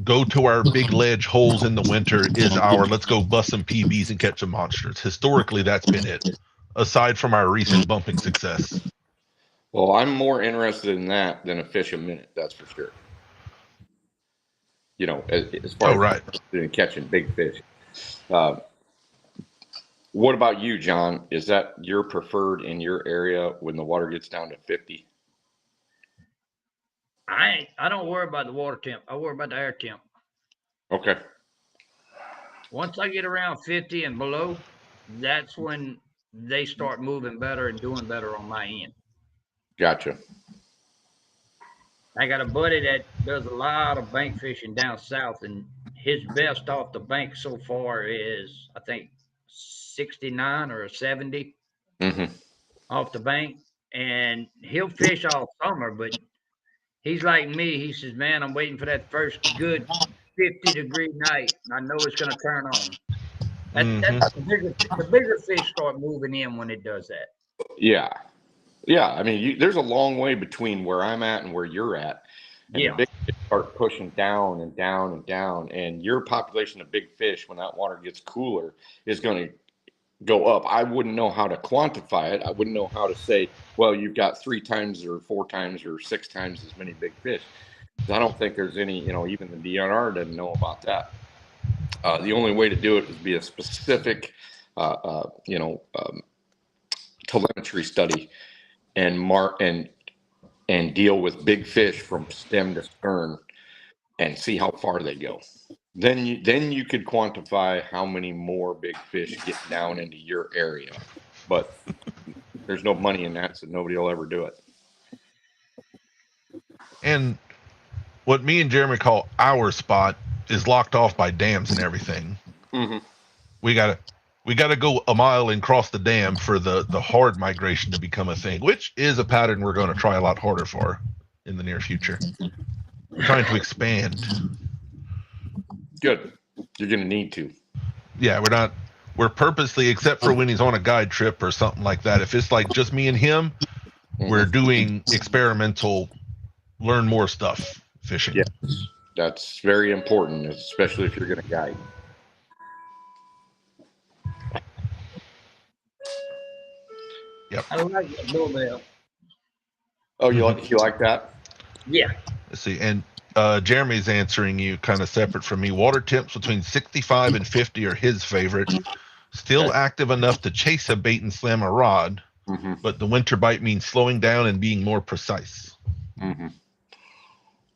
go to our big ledge holes in the winter is our let's go bust some PBs and catch some monsters. Historically, that's been it, aside from our recent bumping success. Well, I'm more interested in that than a fish a minute. That's for sure. You know, as far Oh, as right. catching big fish. Uh, what about you, John? Is that your preferred in your area when the water gets down to 50? I don't worry about the water temp. I worry about the air temp. Okay. Once I get around 50 and below, that's when they start moving better and doing better on my end. Gotcha. I got a buddy that does a lot of bank fishing down south, and his best off the bank so far is, I think, 69 or 70 Hmm. off the bank. And he'll fish all summer, but he's like me. He says, "Man, I'm waiting for that first good 50-degree night. I know it's going to turn on." Hmm. That's the bigger fish start moving in when it does that. Yeah. Yeah. I mean, there's a long way between where I'm at and where you're at. And the Yeah. big fish start pushing down and down and down. And your population of big fish, when that water gets cooler, is going to go up. I wouldn't know how to quantify it. I wouldn't know how to say, well, you've got 3 times or 4 times or 6 times as many big fish. I don't think there's any, even the DNR doesn't know about that. The only way to do it is be a specific, telemetry study and and deal with big fish from stem to stern and see how far they go. Then you could quantify how many more big fish get down into your area. But there's no money in that, so nobody will ever do it. And what me and Jeremy call our spot is locked off by dams and everything. Mm-hmm. We gotta go a mile and cross the dam for the hard migration to become a thing, which is a pattern we're going to try a lot harder for in the near future. We're trying to expand. Good. You're going to need to. Yeah, we're purposely, except for when he's on a guide trip or something like that. If it's like just me and him, we're doing experimental, learn more stuff fishing. Yes, that's very important, especially if you're going to guide. Yep. I like that doorbell. Oh, you like that? Yeah. Let's see. And Jeremy's answering you kind of separate from me. Water temps between 65 and 50 are his favorite. Still Okay. active enough to chase a bait and slam a rod, Mm-hmm. but the winter bite means slowing down and being more precise. Mm-hmm.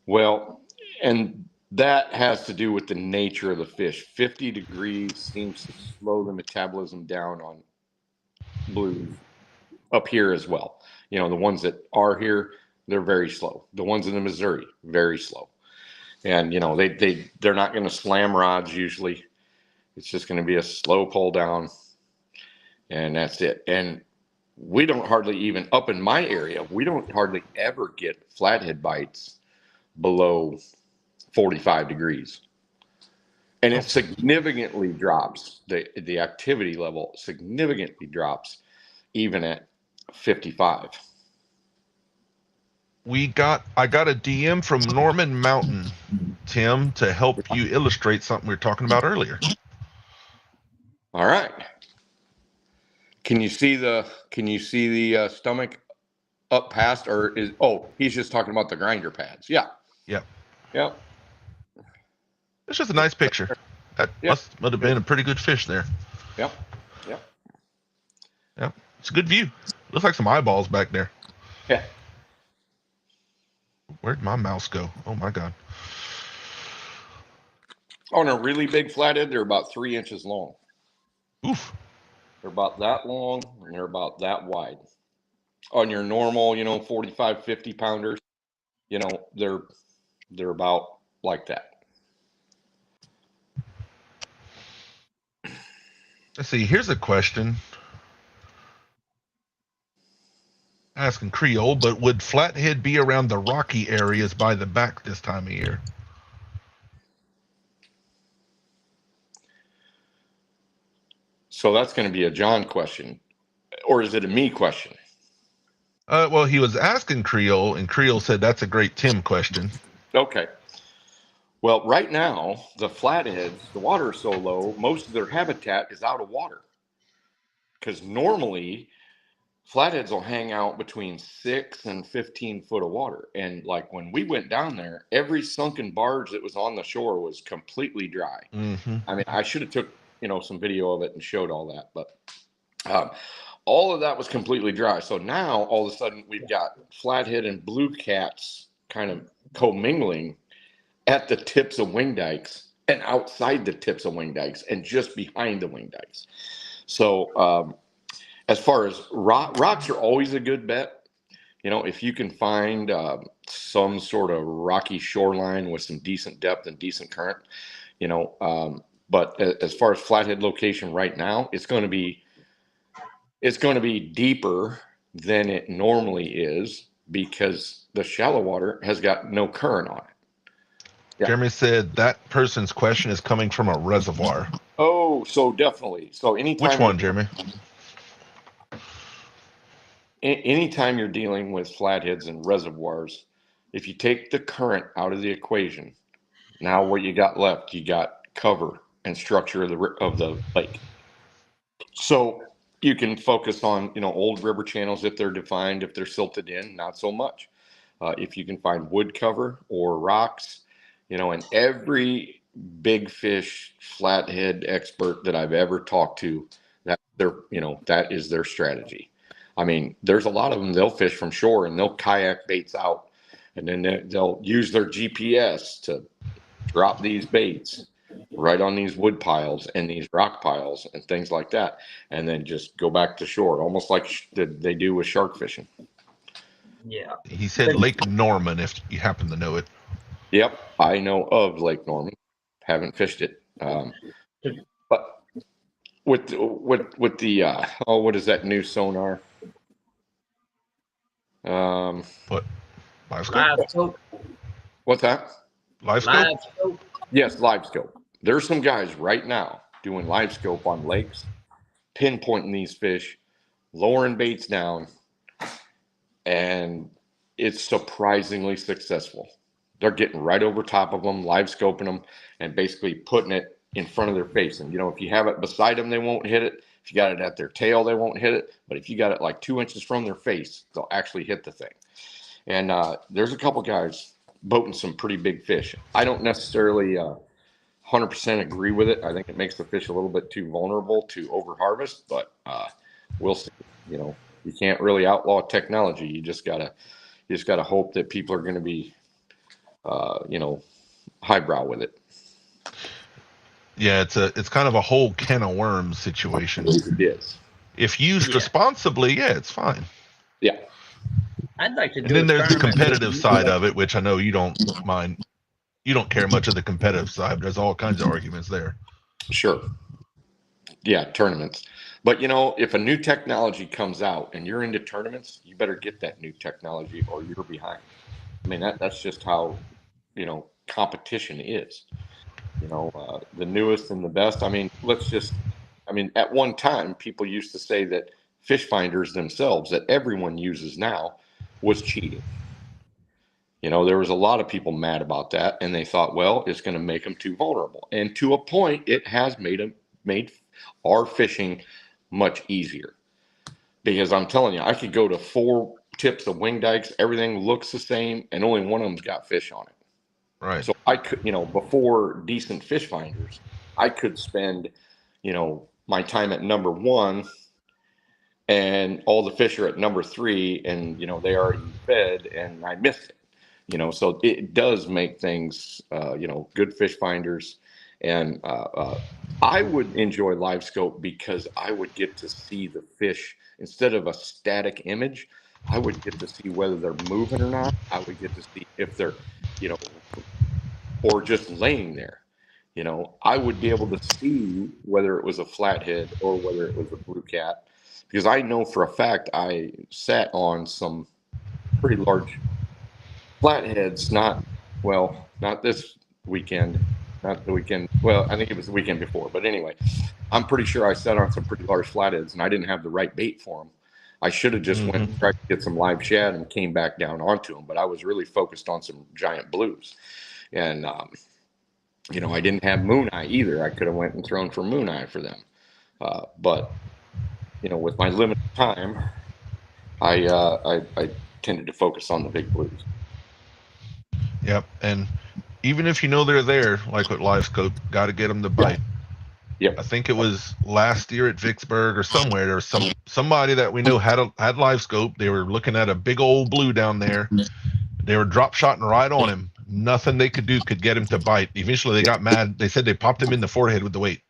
Well, and that has to do with the nature of the fish. 50 degrees seems to slow the metabolism down on blues up here as well. The ones that are here, they're very slow. The ones in the Missouri, very slow. And, they're not going to slam rods usually. It's just going to be a slow pull down, and that's it. And we don't hardly even, up in my area, we don't hardly ever get flathead bites below 45 degrees. And it significantly drops, the activity level significantly drops even at 55. I got a DM from Norman Mountain, Tim, to help you illustrate something we were talking about earlier. All right. Can you see the stomach up past, or he's just talking about the grinder pads. Yeah. Yep. Yep. It's just a nice picture. That must have been a pretty good fish there. Yep. Yep. Yep. It's a good view. Looks like some eyeballs back there. Yeah. Where'd my mouse go? Oh my God. On a really big flathead, they're about 3 inches long. Oof. They're about that long and they're about that wide. On your normal, 45, 50 pounders, they're about like that. Let's see. Here's a question. asking Creole, but would flathead be around the rocky areas by the back this time of year? So that's going to be a John question, or is it a me question? Well, he was asking Creole, and Creole said that's a great Tim question. Okay. Well, right now, the flatheads, the water is so low, most of their habitat is out of water. Because normally, flatheads will hang out between 6 and 15 foot of water. And like when we went down there, every sunken barge that was on the shore was completely dry. Mm-hmm. I mean, I should have took, some video of it and showed all that, but all of that was completely dry. So now all of a sudden we've got flathead and blue cats kind of commingling at the tips of wing dikes and outside the tips of wing dikes and just behind the wing dikes. So as far as rocks are always a good bet. If you can find some sort of rocky shoreline with some decent depth and decent current, but as far as flathead location right now, it's going to be deeper than it normally is because the shallow water has got no current on it. Yeah. Jeremy said that person's question is coming from a reservoir. Oh, so definitely. So anytime. Which one, Jeremy? Anytime you're dealing with flatheads and reservoirs, if you take the current out of the equation, now what you got left, you got cover and structure of the lake. So you can focus on, old river channels if they're defined, if they're silted in, not so much. If you can find wood cover or rocks, and every big fish flathead expert that I've ever talked to, that is their strategy. I mean, there's a lot of them, they'll fish from shore and they'll kayak baits out, and then they'll use their GPS to drop these baits right on these wood piles and these rock piles and things like that, and then just go back to shore, almost like they do with shark fishing. Yeah. He said Lake Norman, if you happen to know it. Yep, I know of Lake Norman. Haven't fished it, but with the what is that new sonar? What? Live scope? Live scope. What's that? Live scope? Live scope. Yes, live scope. There's some guys right now doing live scope on lakes, pinpointing these fish, lowering baits down, and it's surprisingly successful. They're getting right over top of them, live scoping them, and basically putting it in front of their face. And, if you have it beside them, they won't hit it. If you got it at their tail, they won't hit it. But if you got it like 2 inches from their face, they'll actually hit the thing. And there's a couple guys boating some pretty big fish. I don't necessarily 100% agree with it. I think it makes the fish a little bit too vulnerable to overharvest, but we'll see. You can't really outlaw technology. You just gotta hope that people are going to be highbrow with it. Yeah, it's kind of a whole can of worms situation. It is. If used responsibly, yeah, it's fine. Yeah. I'd like to do. And then there's the tournament. competitive side of it, which I know you don't mind. You don't care much of the competitive side, but there's all kinds of arguments there. Sure. Yeah, tournaments. But if a new technology comes out and you're into tournaments, you better get that new technology or you're behind. I mean, that's just how, competition is. The newest and the best. I mean, at one time, people used to say that fish finders themselves that everyone uses now was cheating. There was a lot of people mad about that, and they thought, well, it's going to make them too vulnerable. And to a point, it has made our fishing much easier. Because I'm telling you, I could go to 4 tips of wing dikes, everything looks the same, and only one of them's got fish on it. Right. So I could, before decent fish finders, I could spend, my time at number 1 and all the fish are at number 3 and, they already fed and I missed it, so it does make things, good fish finders. And I would enjoy live scope because I would get to see the fish instead of a static image. I would get to see whether they're moving or not. I would get to see if they're, or just laying there. I would be able to see whether it was a flathead or whether it was a blue cat. because I know for a fact I sat on some pretty large flatheads, not this weekend, not the weekend. Well, I think it was the weekend before, but anyway, I'm pretty sure I sat on some pretty large flatheads and I didn't have the right bait for them. I should have just went and tried to get some live shad and came back down onto them, but I was really focused on some giant blues. And, you know, I didn't have moon eye either. I could have went and thrown for moon eye for them. But, you know, with my limited time, I tended to focus on the big blues. Yep. And even if you know they're there, like with live scope, got to get them to bite. Yep. I think it was last year at Vicksburg or somewhere. There was somebody that we knew had live scope. They were looking at a big old blue down there. They were drop shotting right on him. Nothing they could do could get him to bite. Eventually, they got mad. They said they popped him in the forehead with the weight.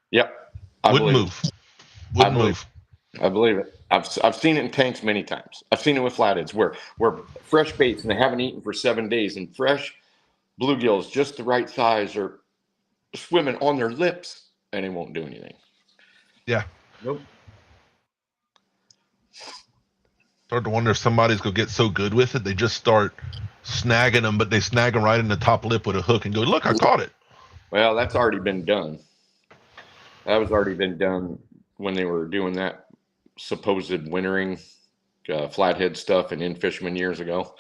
Yep. Wouldn't move. Wouldn't move. I believe it. I've seen it in tanks many times. I've seen it with flatheads where fresh baits and they haven't eaten for 7 days and fresh bluegills just the right size are swimming on their lips and it won't do anything. Yeah. Nope. Start to wonder if somebody's gonna get so good with it they just start snagging them, but they snag them right in the top lip with a hook and go, "Look, I caught it." Well, that's already been done. That was already been done when they were doing that supposed wintering flathead stuff and in fishermen years ago.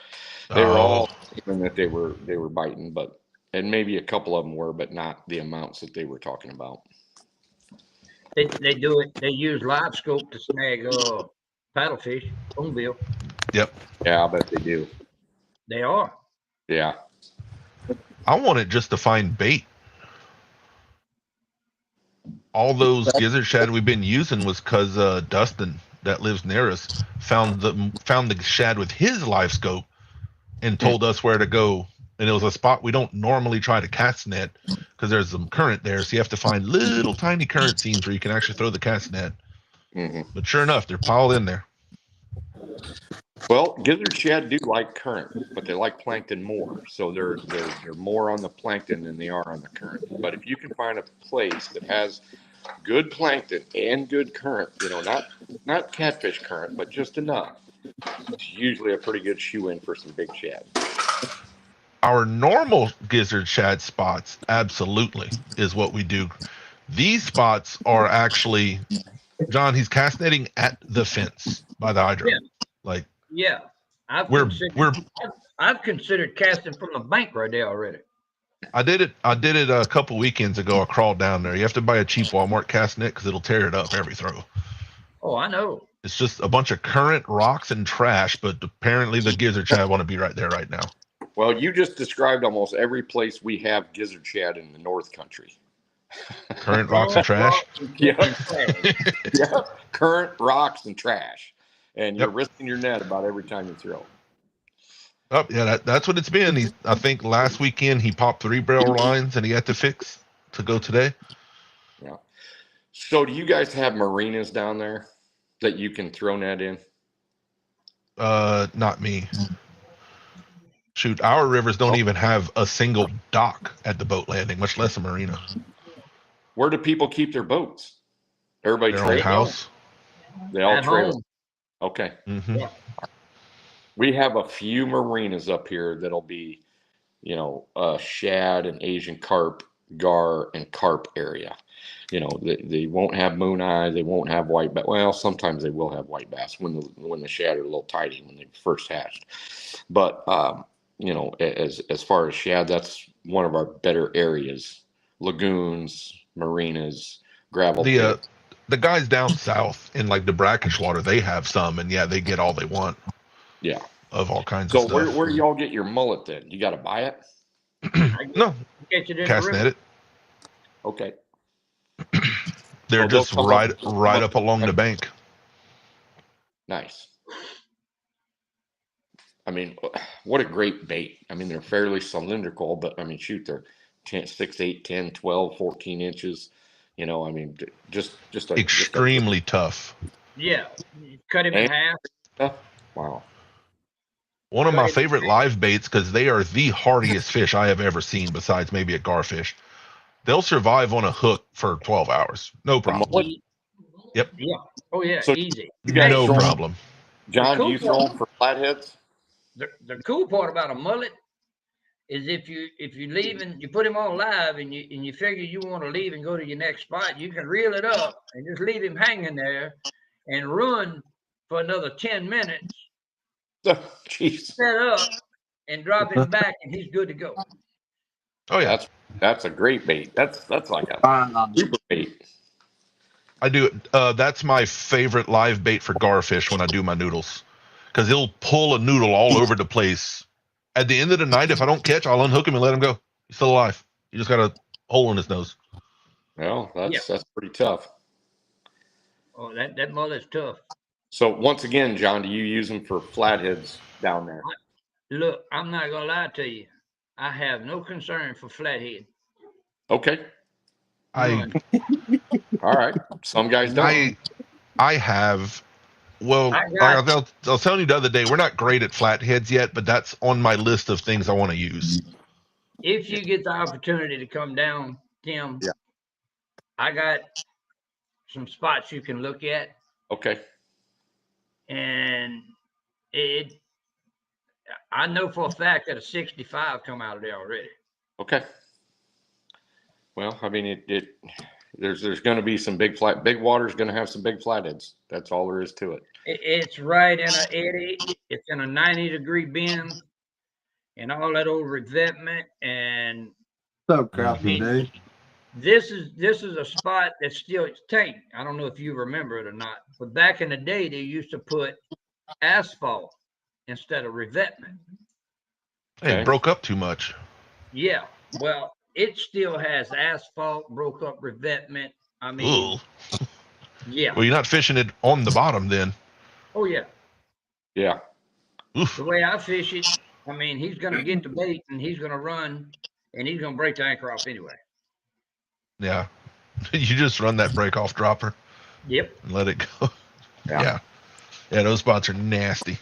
They were all even that they were biting, but and maybe a couple of them were, but not the amounts that they were talking about. They do it. They use live scope to snag paddlefish, spoonbill. Yep. Yeah, I bet they do. They are. Yeah. I wanted just to find bait. All those gizzard shad we've been using was because Dustin that lives near us found the shad with his live scope and told us where to go. And it was a spot we don't normally try to cast net because there's some current there. So you have to find little tiny current seams where you can actually throw the cast net. Mm-hmm. But sure enough, they're piled in there. Well, gizzard shad do like current, but they like plankton more. So they're more on the plankton than they are on the current. But if you can find a place that has good plankton and good current, you know, not catfish current, but just enough, it's usually a pretty good shoe-in for some big shad. Our normal gizzard shad spots absolutely is what we do. These spots are actually, John, he's cast netting at the fence by the hydro. Yeah. Like, Yeah. I've considered casting from the bank right there already. I did it a couple weekends ago. I crawled down there. You have to buy a cheap Walmart cast net because it'll tear it up every throw. Oh, I know. It's just a bunch of current rocks and trash, but apparently the gizzard shad want to be right there right now. Well, you just described almost every place we have gizzard shad in the North Country. Current rocks and trash. Yeah. Yeah. Current rocks and trash. And you're risking your net about every time you throw. Oh, yeah, that's what it's been. I think last weekend he popped 3 barrel lines and he had to fix to go today. Yeah. So do you guys have marinas down there that you can throw net in? Not me. Shoot, our rivers don't even have a single dock at the boat landing, much less a marina. Where do people keep their boats? Everybody Their own trailer? house. They all At trailer. home. Okay. Mm-hmm. Yeah. We have a few marinas up here that'll be, you know, shad and Asian carp, gar and carp area. You know, they won't have moon eye, they won't have white bass. Well, sometimes they will have white bass when the shad are a little tidy when they first hatched. But you know, as far as shad, that's one of our better areas. Lagoons, marinas, gravel. The guys down south in like the brackish water, they have some, and yeah, they get all they want. Yeah. Of all kinds So of stuff. where do y'all get your mullet then? You got to buy it? No, Catch it in cast the net river. it. Okay. They're Oh, they'll just come right up- up along the bank. Nice. I mean, what a great bait. I mean, they're fairly cylindrical, but I mean, shoot, they're 6, 8, 10, 12, 14 inches. You know, I mean, just Extremely tough. Yeah. You cut him in half. Wow. One of my favorite live baits because they are the hardiest fish I have ever seen besides maybe a garfish. They'll survive on a hook for 12 hours. No problem. Mullet? Yeah. Oh yeah, So easy. you guys No throw 'em- problem. John, cool do you throw them for flatheads? The cool part about a mullet is if you leave and you put him on live and you figure you want to leave and go to your next spot, you can reel it up and just leave him hanging there and run for another 10 minutes, Jeez, set up and drop him back and he's good to go. Oh yeah, that's a great bait. That's like a super bait. I do it. That's my favorite live bait for garfish when I do my noodles, because he'll pull a noodle all over the place. At the end of the night, if I don't catch, I'll unhook him and let him go. He's still alive. He just got a hole in his nose. Well, that's pretty tough. Oh, that mullet's tough. So once again, John, do you use them for flatheads down there? Look, I'm not gonna lie to you. I have no concern for flathead. Okay, I all right. Some guys don't. I have. Well, I was telling you the other day, we're not great at flatheads yet, but that's on my list of things I want to use. If you get the opportunity to come down, Tim, Yeah. I got some spots you can look at, Okay. and I know for a fact that a 65 come out of there already. Okay. Well, I mean, there's going to be some big water's going to have some big flatheads. That's all there is to it. It's right in an eddy. It's in a 90-degree bend, and all that old revetment. And So crappy, dude. this is a spot that's still tank. I don't know if you remember it or not, but back in the day, they used to put asphalt instead of revetment. It broke up too much. Yeah. Well, it still has asphalt, broke up revetment. I mean, Ooh. yeah. Well, you're not fishing it on the bottom then. Oh yeah. Yeah. Oof. The way I fish it, I mean, he's gonna get the bait and he's gonna run and he's gonna break the anchor off anyway. Yeah. You just run that break off dropper Yep. and let it go. Yeah. Yeah, those spots are nasty.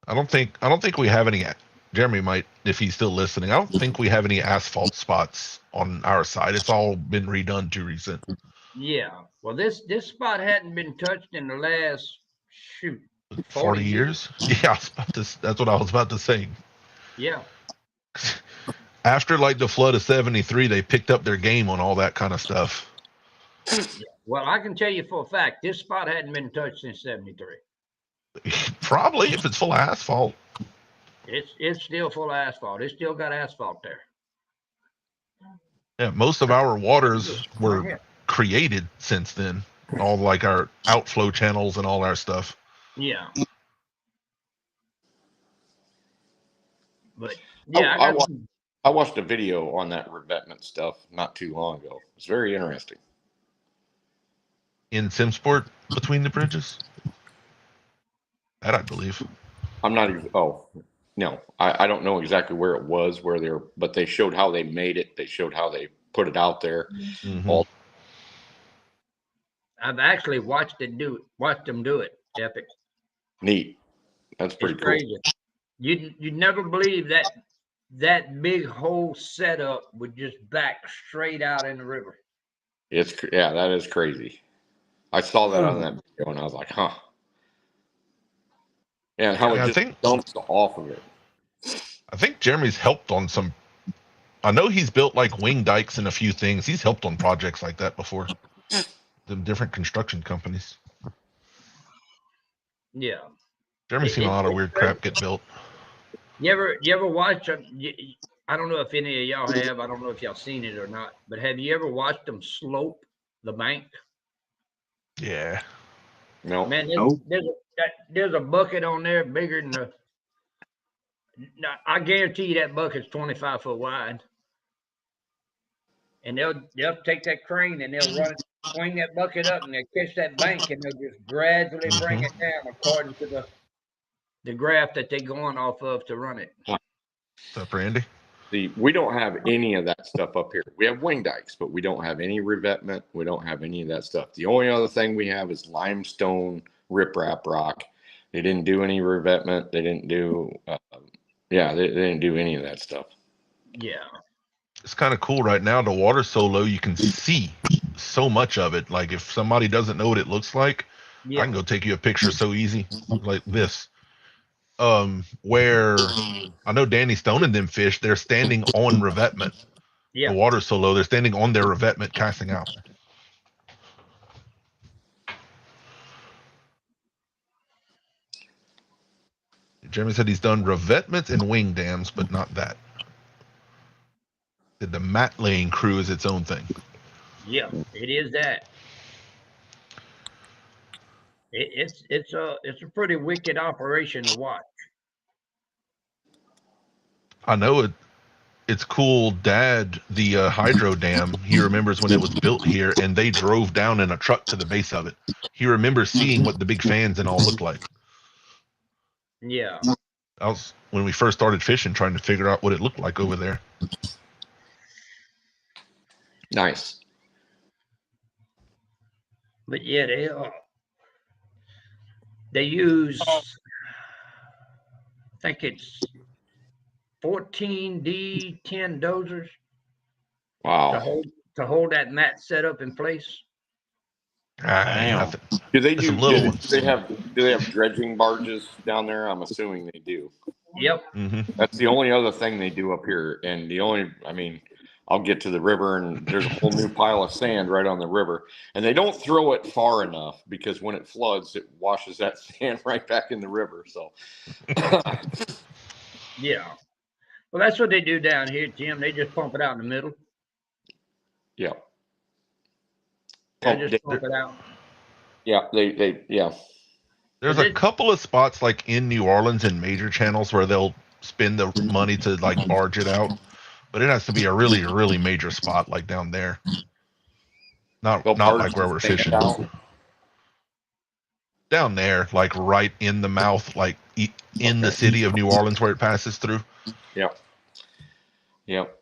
I don't think we have any. Jeremy might, if he's still listening. I don't think we have any asphalt spots on our side. It's all been redone too recent. Yeah. Well, this spot hadn't been touched in the last 40 years? Yeah, that's what I was about to say. Yeah. After like the flood of 73, they picked up their game on all that kind of stuff. Well, I can tell you for a fact, this spot hadn't been touched since 73. Probably, if it's full of asphalt. It's still full of asphalt. It's still got asphalt there. Yeah, most of our waters were created since then. All like our outflow channels and all our stuff. Yeah. But yeah, I watched a video on that revetment stuff not too long ago. It's very interesting. In Simsport, between the bridges? That I believe. I'm not even. Oh, no, I don't know exactly where it was, but they showed how they made it. They showed how they put it out there. Mm-hmm. I've actually watched them do it. Epic. Neat. That's pretty It's cool. crazy. You'd never believe that big whole setup would just back straight out in the river. That is crazy. I saw that on that video and I was like, huh. Yeah, and how it just dumps off of it. I think Jeremy's helped on some. I know he's built like wing dikes and a few things. He's helped on projects like that before. The different construction companies. Yeah. Jeremy's seen a lot of weird crap get built. You ever watch? I don't know if any of y'all have. I don't know if y'all seen it or not. But have you ever watched them slope the bank? Yeah. No. Man, there's a bucket on there bigger than the. I guarantee you that bucket's 25 foot wide. And they'll take that crane and they'll swing that bucket up and they'll catch that bank and they'll just gradually bring it down according to the graph that they're going off of to run it. What's up, Randy? We don't have any of that stuff up here. We have wing dikes, but we don't have any revetment. We don't have any of that stuff. The only other thing we have is limestone riprap rock. They didn't do any revetment. They didn't do, they didn't do any of that stuff. Yeah. It's kind of cool right now. The water's so low you can see so much of it. Like if somebody doesn't know what it looks like, I Yeah. can go take you a picture so easy, like this. Where I know Danny Stone and them fish, they're standing on revetment. Yeah. The water's so low, they're standing on their revetment casting out. Jeremy said he's done revetments and wing dams, but not that. The mat laying crew is its own thing. Yeah. It is that. It's a pretty wicked operation to watch. I know it. It's cool. Dad, the hydro dam, he remembers when it was built here, and they drove down in a truck to the base of it. He remembers seeing what the big fans and all looked like. Yeah. That was when we first started fishing, trying to figure out what it looked like over there. Nice. But yeah, they use, I think it's 14D 10 dozers to Wow. hold that mat set up in place. Nothing. Do they There's do? some little do ones. they have dredging barges down there? I'm assuming they do. Yep. Hmm. That's the only other thing they do up here. And I mean, I'll get to the river and there's a whole new pile of sand right on the river. And they don't throw it far enough because when it floods, it washes that sand right back in the river. So, Yeah. Well, that's what they do down here, Jim. They just pump it out in the middle. yeah. They Oh, just pump it out. Yeah. Yeah. There's Is a it- couple of spots like in New Orleans and major channels where they'll spend the money to like barge it out, but it has to be a really, really major spot like down there. Not They'll not barge like where the we're sand fishing. out. Down there, like right in the mouth, like in the city of New Orleans where it passes through. Yep. Yep.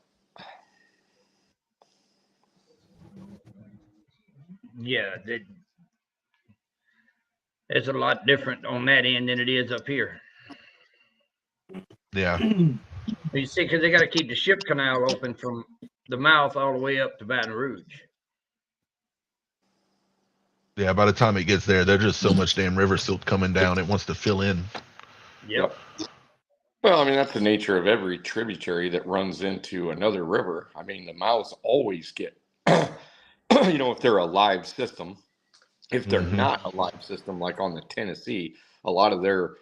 Yeah. It's a lot different on that end than it is up here. Yeah. You see, because they got to keep the ship canal open from the mouth all the way up to Baton Rouge. Yeah, by the time it gets there, there's just so much damn river silt coming down. It wants to fill in. Yep. Well, I mean, that's the nature of every tributary that runs into another river. I mean, the mouths always get, if they're a live system. If they're Mhm. not a live system, like on the Tennessee, a lot of their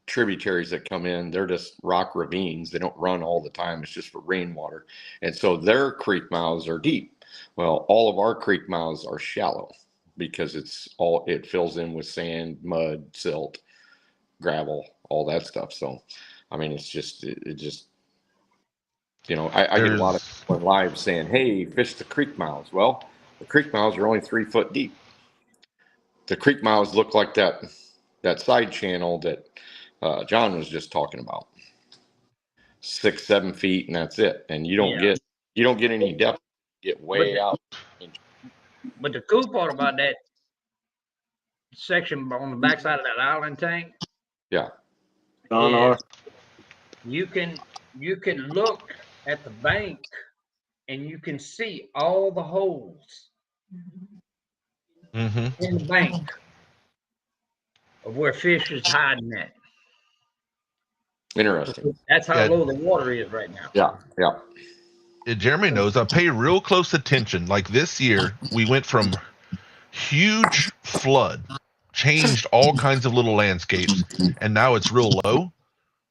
tributaries that come in, they're just rock ravines. They don't run all the time. It's just for rainwater. And so their creek mouths are deep. Well, all of our creek mouths are shallow because it fills in with sand, mud, silt, gravel, all that stuff. So, I mean, it's just, it just, I get a lot of There's- people live saying, hey, fish the creek mouths. Well, the creek mouths are only 3 foot deep. The creek mouths look like that side channel that John was just talking about. 6, 7 feet, and that's it. And you don't get any depth. You get way out. But the cool part about that section on the backside of that island tank, Yeah. Sonar. you can look at the bank and you can see all the holes Mhm. in the bank of where fish is hiding at. Interesting. That's how Yeah. low the water is right now. Yeah. Yeah. Jeremy knows I pay real close attention. Like this year, we went from huge flood, changed all kinds of little landscapes, and now it's real low.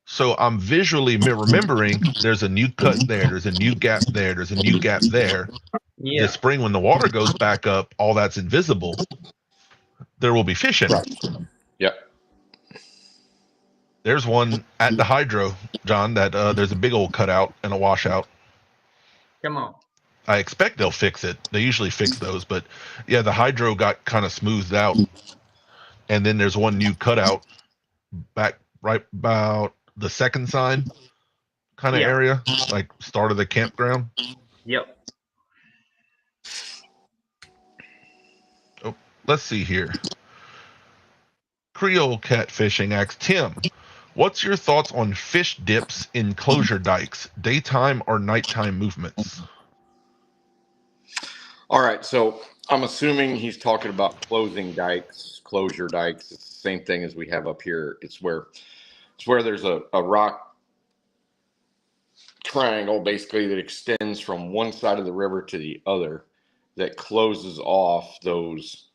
So I'm visually remembering there's a new cut there, there's a new gap there, there's a new gap there. Yeah. This spring, when the water goes back up, all that's invisible. There will be fish in it. Yep. There's one at the hydro, John, that there's a big old cutout and a washout. Come on. I expect they'll fix it. They usually fix those, but yeah, the hydro got kind of smoothed out. And then there's one new cutout back right about the second sign kind of Yeah. area, like start of the campground. Yep. Let's see here. Creole Catfishing asks, Tim, what's your thoughts on fish dips in closure dikes, daytime or nighttime movements? All right, so I'm assuming he's talking about closing dikes, closure dikes. It's the same thing as we have up here. It's where there's a rock triangle basically that extends from one side of the river to the other that closes off those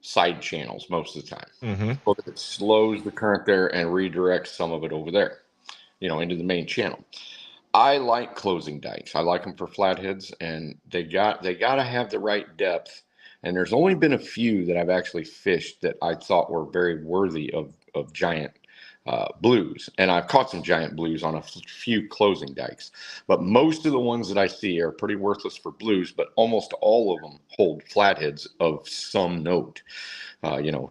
side channels most of the time. Mm-hmm. So it slows the current there and redirects some of it over there, into the main channel. I like closing dikes. I like them for flatheads, and they got to have the right depth. And there's only been a few that I've actually fished that I thought were very worthy of giant blues. And I've caught some giant blues on a few closing dikes. But most of the ones that I see are pretty worthless for blues, but almost all of them hold flatheads of some note.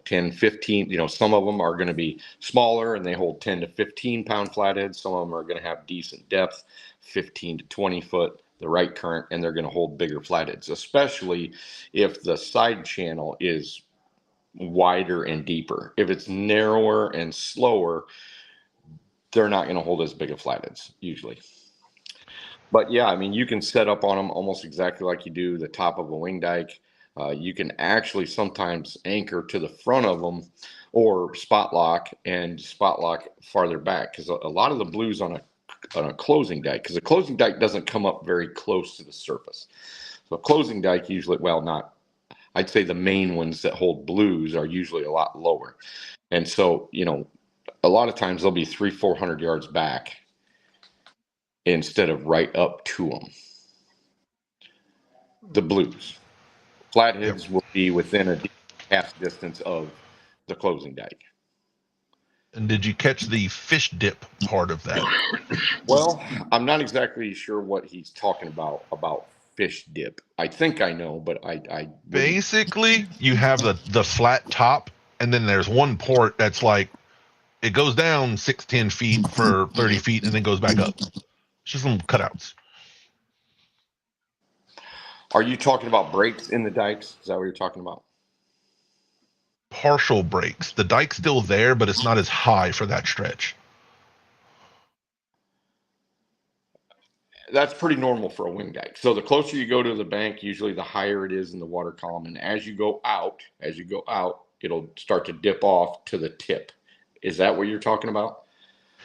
10, 15, some of them are going to be smaller and they hold 10 to 15 pound flatheads. Some of them are going to have decent depth, 15 to 20 foot, the right current, and they're going to hold bigger flatheads, especially if the side channel is wider and deeper. If it's narrower and slower, they're not going to hold as big of flatheads usually. But yeah, I mean, you can set up on them almost exactly like you do the top of a wing dike. You can actually sometimes anchor to the front of them or spot lock farther back, because a lot of the blues on a closing dike, because a closing dike doesn't come up very close to the surface. So a closing dike usually, I'd say the main ones that hold blues are usually a lot lower. And so, a lot of times they'll be 300-400 yards back instead of right up to them. The blues. Flatheads will be within a half distance of the closing dike. And did you catch the fish dip part of that? Well, I'm not exactly sure what he's talking about fish dip. I think I know, but I basically you have the flat top, and then there's one port that's like it goes down 6-10 feet for 30 feet and then goes back up. It's just some cutouts. Are you talking about breaks in the dikes? Is that what you're talking about? Partial breaks. The dike's still there, but it's not as high for that stretch. That's pretty normal for a wing dike. So the closer you go to the bank, usually the higher it is in the water column. And as you go out, it'll start to dip off to the tip. Is that what you're talking about?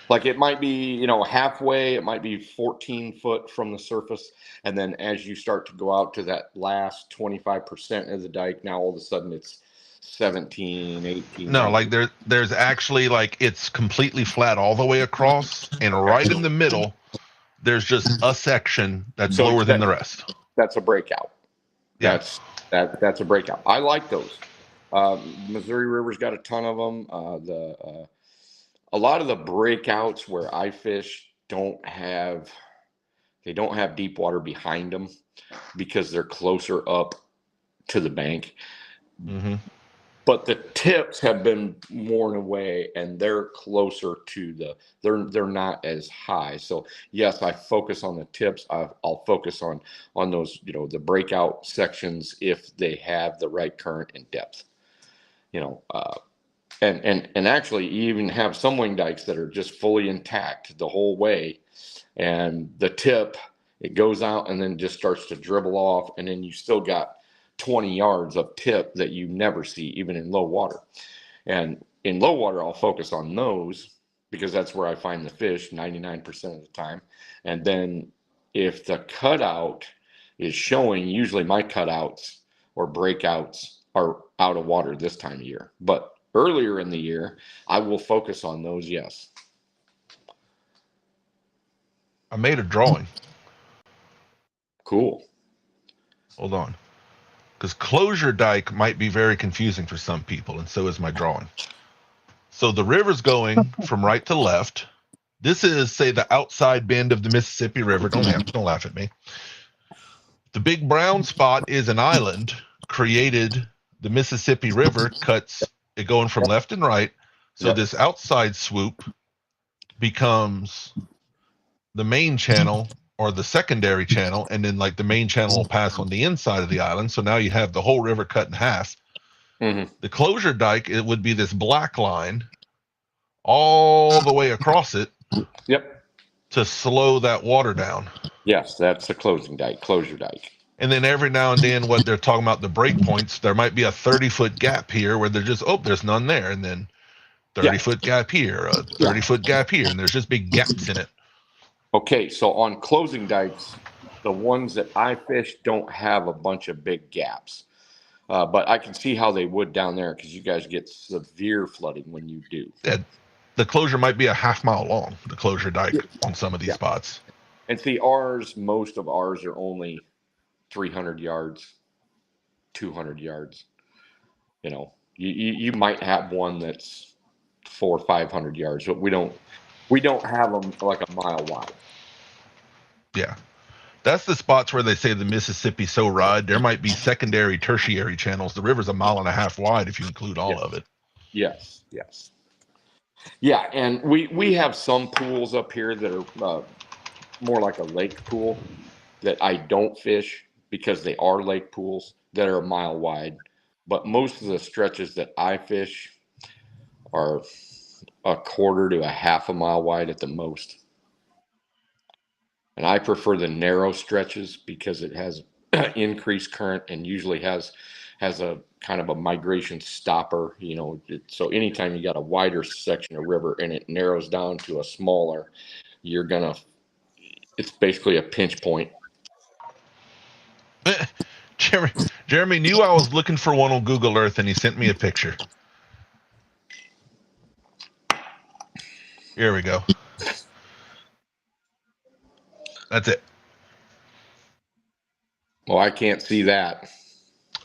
Like it might be, halfway, it might be 14 foot from the surface. And then as you start to go out to that last 25% of the dike, now all of a sudden it's 17, 18. No, 19. like there's actually like it's completely flat all the way across, and right in the middle, there's just a section that's lower than the rest. That's a breakout. Yeah. That's a breakout. I like those. Missouri River's got a ton of them. A lot of the breakouts where I fish don't have deep water behind them because they're closer up to the bank. Mm-hmm. But the tips have been worn away and they're closer to they're not as high. So yes, I focus on the tips. I'll focus on those, the breakout sections if they have the right current and depth, and actually you even have some wing dikes that are just fully intact the whole way. And the tip, it goes out and then just starts to dribble off. And then you still got 20 yards of tip that you never see, even in low water. And in low water, I'll focus on those because that's where I find the fish 99% of the time. And then if the cutout is showing, usually my cutouts or breakouts are out of water this time of year. But earlier in the year, I will focus on those, yes. I made a drawing. Cool. Hold on. Because closure dike might be very confusing for some people, and so is my drawing. So the river's going from right to left. This is, say, the outside bend of the Mississippi River. Don't laugh at me. The big brown spot is an island created. The Mississippi River cuts it going from left and right. So this outside swoop becomes the main channel or the secondary channel, and then like the main channel will pass on the inside of the island. So now you have the whole river cut in half. Mm-hmm. The closure dike, it would be this black line all the way across it. Yep. To slow that water down. Yes, that's a closure dike. And then every now and then, what they're talking about, the break points, there might be a 30-foot gap here where they're just, oh, there's none there. And then 30-foot gap here, a 30-foot gap here, and there's just big gaps in it. Okay, so on closing dikes, the ones that I fish don't have a bunch of big gaps. But I can see how they would down there because you guys get severe flooding when you do. The closure might be a half-mile long, the closure dike on some of these spots. And see, most of ours are only 300 yards, 200 yards. You know, you might have one that's 400 or 500 yards, but we don't have them like a mile wide. Yeah. That's the spots where they say the Mississippi's so wide. There might be secondary, tertiary channels. The river's a mile and a half wide if you include all of it. Yes. Yeah, and we have some pools up here that are more like a lake pool that I don't fish because they are lake pools that are a mile wide. But most of the stretches that I fish are a quarter to a half a mile wide at the most. And I prefer the narrow stretches because it has increased current and usually has a kind of a migration stopper, you know. So anytime you got a wider section of river and it narrows down to a smaller, it's basically a pinch point. Jeremy knew I was looking for one on Google Earth and he sent me a picture. Here we go. That's it. Well, I can't see that.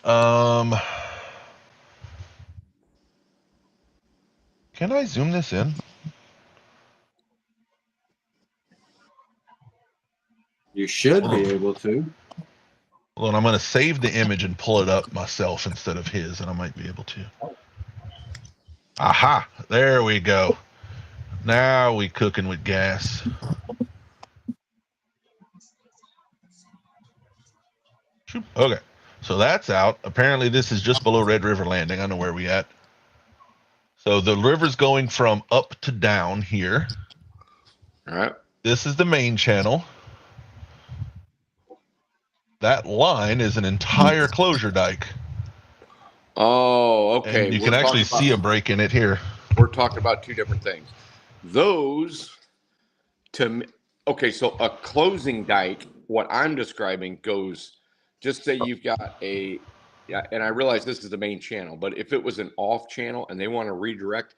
Can I zoom this in? You should be able to. Well, and I'm going to save the image and pull it up myself instead of his, and I might be able to. Aha! There we go. Now we cooking with gas. Okay, so that's out. Apparently this is just below Red River Landing. I know where we at. So the river's going from up to down here. All right. This is the main channel. That line is an entire closure dike. Oh, okay. And you can actually see a break in it here. We're talking about two different things. Those, okay, so a closing dike, what I'm describing goes, just say you've got and I realize this is the main channel, but if it was an off channel and they want to redirect,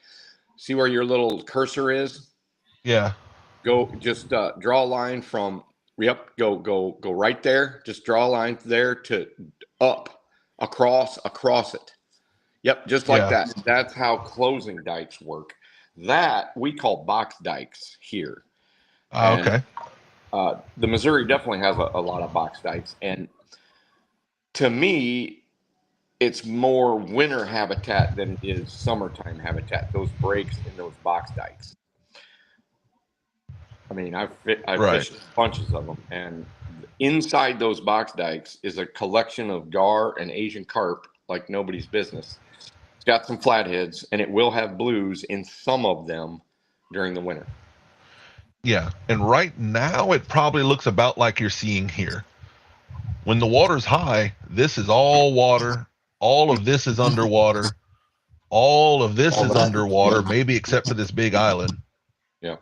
see where your little cursor is? Yeah. Go, just draw a line from, go right there. Just draw a line there to up, across it. Yep, just like that. That's how closing dikes work. That we call box dikes here. Okay. The Missouri definitely has a lot of box dikes. And to me, it's more winter habitat than it is summertime habitat, those breaks in those box dikes. I mean, I've fished bunches of them. And inside those box dikes is a collection of gar and Asian carp like nobody's business. It's got some flatheads, and it will have blues in some of them during the winter. Yeah, and right now it probably looks about like you're seeing here. When the water's high, this is all water. All of this is underwater. All of this is underwater, maybe except for this big island. Yeah.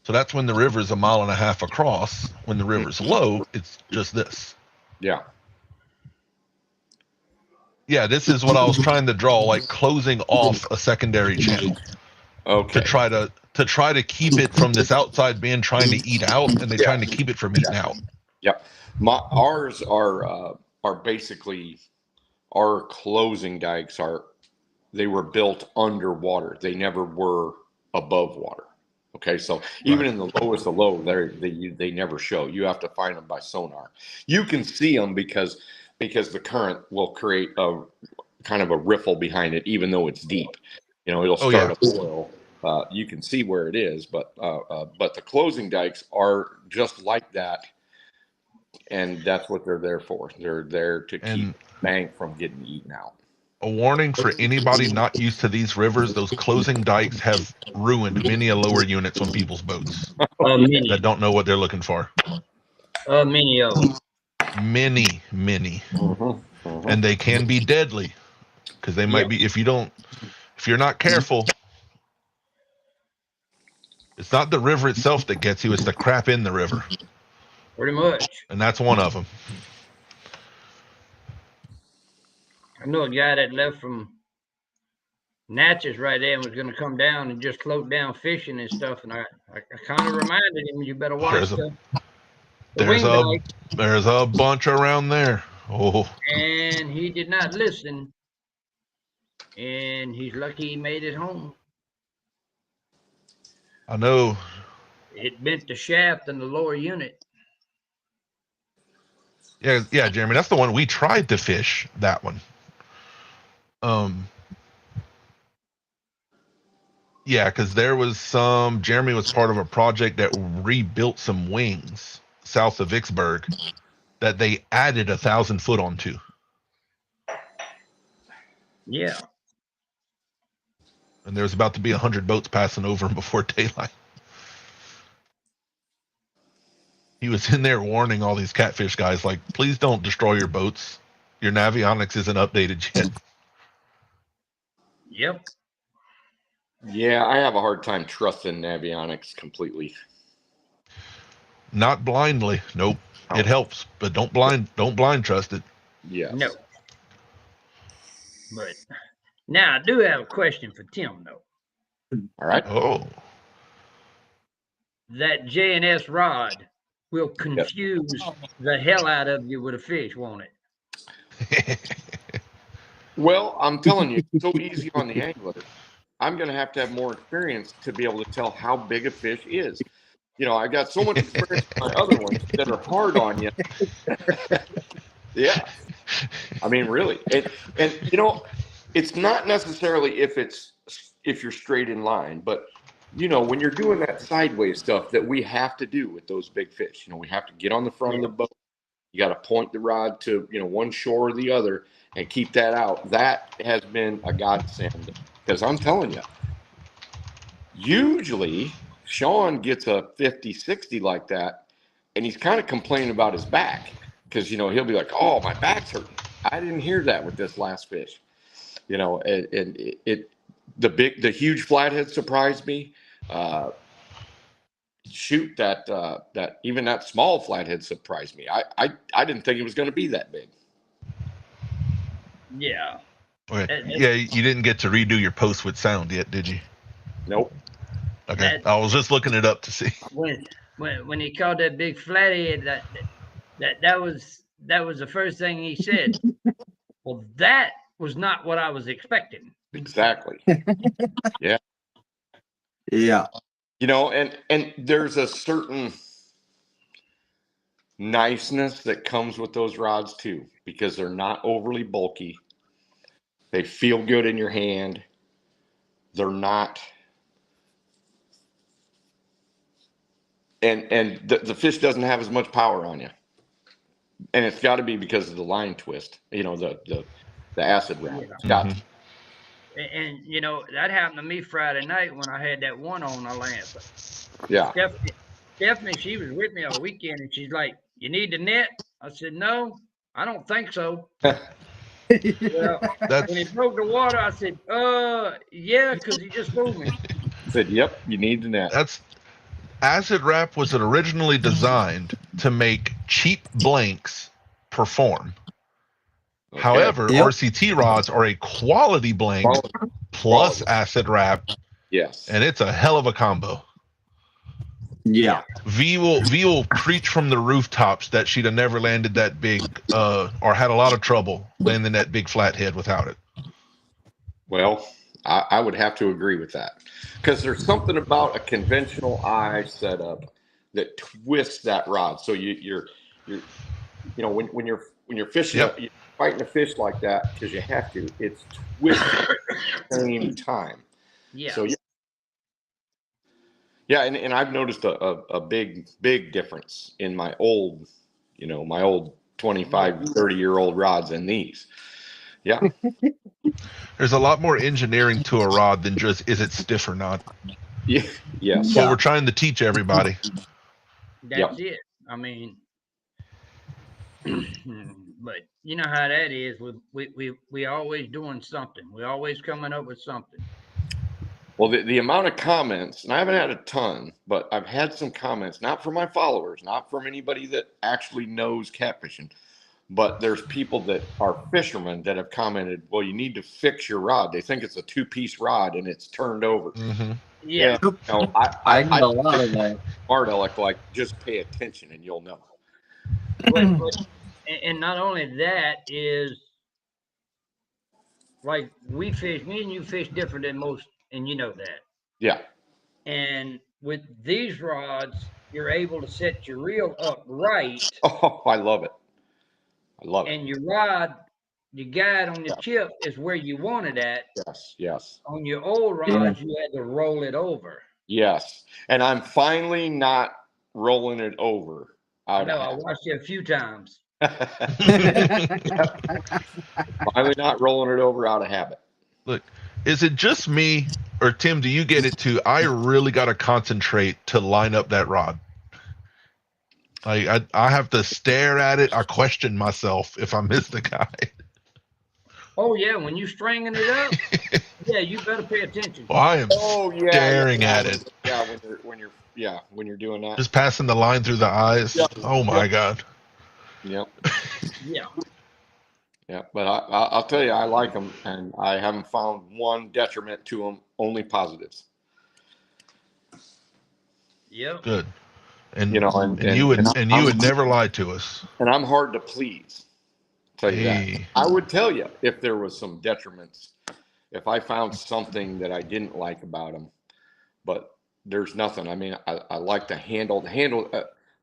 So that's when the river's a mile and a half across. When the river's low, it's just this. Yeah. Yeah, this is what I was trying to draw, like closing off a secondary channel. Okay. To try to keep it from this outside band trying to eat out, and they're trying to keep it from eating out. Yep. Ours are basically, our closing dikes they were built underwater. They never were above water. Okay, so even in the lowest of low, they never show. You have to find them by sonar. You can see them because the current will create a kind of a riffle behind it, even though it's deep. You know, it'll start a boil. You can see where it is, but the closing dikes are just like that, and that's what they're there for. They're there to keep bank from getting eaten out. A warning for anybody not used to these rivers: those closing dikes have ruined many a lower units on people's boats that don't know what they're looking for. Many of them. many, and they can be deadly because they might be if you're not careful. It's not the river itself that gets you; it's the crap in the river, Pretty much. and that's one of them. I know a guy that left from Natchez right there and was going to come down and just float down fishing and stuff. And I kind of reminded him, you better watch There's a bunch around there. Oh, and he did not listen. And he's lucky he made it home. I know. It bent the shaft in the lower unit. Yeah, Jeremy, that's the one we tried to fish. That one. Yeah, because there was Jeremy was part of a project that rebuilt some wings south of Vicksburg that they added 1,000 foot onto. Yeah. And there was about to be 100 boats passing over them before daylight. He was in there warning all these catfish guys, like, please don't destroy your boats. Your navionics isn't updated yet. Yep. Yeah, I have a hard time trusting navionics completely. Not blindly. Nope. It helps, but don't blind trust it. Yeah. No. But now I do have a question for Tim, though. All right. Oh. That J&S rod will confuse the hell out of you with a fish, won't it? Well, I'm telling you, it's so easy on the angler. I'm going to have more experience to be able to tell how big a fish is. You know, I got so much experience with my other ones that are hard on you. Yeah. I mean, really. And you know, it's not necessarily if you're straight in line, but you know, when you're doing that sideways stuff that we have to do with those big fish, you know, we have to get on the front of the boat. You got to point the rod to, you know, one shore or the other and keep that out. That has been a godsend because I'm telling you, usually Sean gets a 50, 60 like that, and he's kind of complaining about his back because, you know, he'll be like, oh, my back's hurting. I didn't hear that with this last fish. You know, and the huge flathead surprised me. Shoot, that even that small flathead surprised me. I didn't think it was going to be that big. Yeah. Okay. Yeah, you didn't get to redo your post with sound yet, did you? Nope. Okay. I was just looking it up to see. When he caught that big flathead, that was the first thing he said. Well, that was not what I was expecting. Exactly. Yeah. Yeah. You know, and there's a certain niceness that comes with those rods too, because they're not overly bulky. They feel good in your hand. They're not. And the fish doesn't have as much power on you. And it's got to be because of the line twist, you know, the acid wrap. It's got to. And you know, that happened to me Friday night when I had that one on our land. Yeah. Stephanie, she was with me all weekend, and she's like, "You need the net?" I said, "No, I don't think so." Well, when he broke the water, I said, yeah, because he just moved me. I said, yep, you need the net. Acid wrap was originally designed to make cheap blanks perform. Okay. However, RCT rods are a quality blank plus acid wrap. Yes. And it's a hell of a combo. Yeah. V will preach from the rooftops that she'd have never landed that big or had a lot of trouble landing that big flathead without it. Well, I would have to agree with that, because there's something about a conventional eye setup that twists that rod. So you're you know, when you're fishing, you're fighting a fish like that because you have to. It's twisted at the same time. Yeah. So yeah, and I've noticed a big difference in my old 25, 30-year-old rods and these. Yeah. There's a lot more engineering to a rod than just is it stiff or not. Yeah. Yes. What we're trying to teach everybody. That's it. I mean, But you know how that is. We always doing something. We always coming up with something. Well, the amount of comments, and I haven't had a ton, but I've had some comments, not from my followers, not from anybody that actually knows catfishing, but there's people that are fishermen that have commented, well, you need to fix your rod. They think it's a 2-piece rod and it's turned over. Mm-hmm. Yeah. You know, I get a lot of that. smart aleck, like just pay attention and you'll know. And not only that is like we fish, me and you fish different than most, and you know that. Yeah. And with these rods, you're able to set your reel up right, Oh, I love it. I love it. and your rod, the guide on the chip is where you want it at. Yes, yes, On your old rods, you had to roll it over. yes. And I'm finally not rolling it over. I know, I watched it a few times. Finally not rolling it over out of habit. Look, is it just me, or Tim, do you get it too? I really got to concentrate to line up that rod. I have to stare at it. I question myself if I miss the guide. Oh yeah, when you stringing it up, yeah, you better pay attention. Well, I am Yeah, staring at it. Yeah, when you're doing that. Just passing the line through the eyes. Yep. Oh my Yep. God. Yep. Yeah. Yeah, but I'll tell you, I like them, and I haven't found one detriment to them. Only positives. Yep. Good. And You know, and you would never lie to us. And I'm hard to please. Tell you that. Hey. I would tell you if there was some detriments, if I found something that I didn't like about them, but there's nothing. I mean, I like the handle.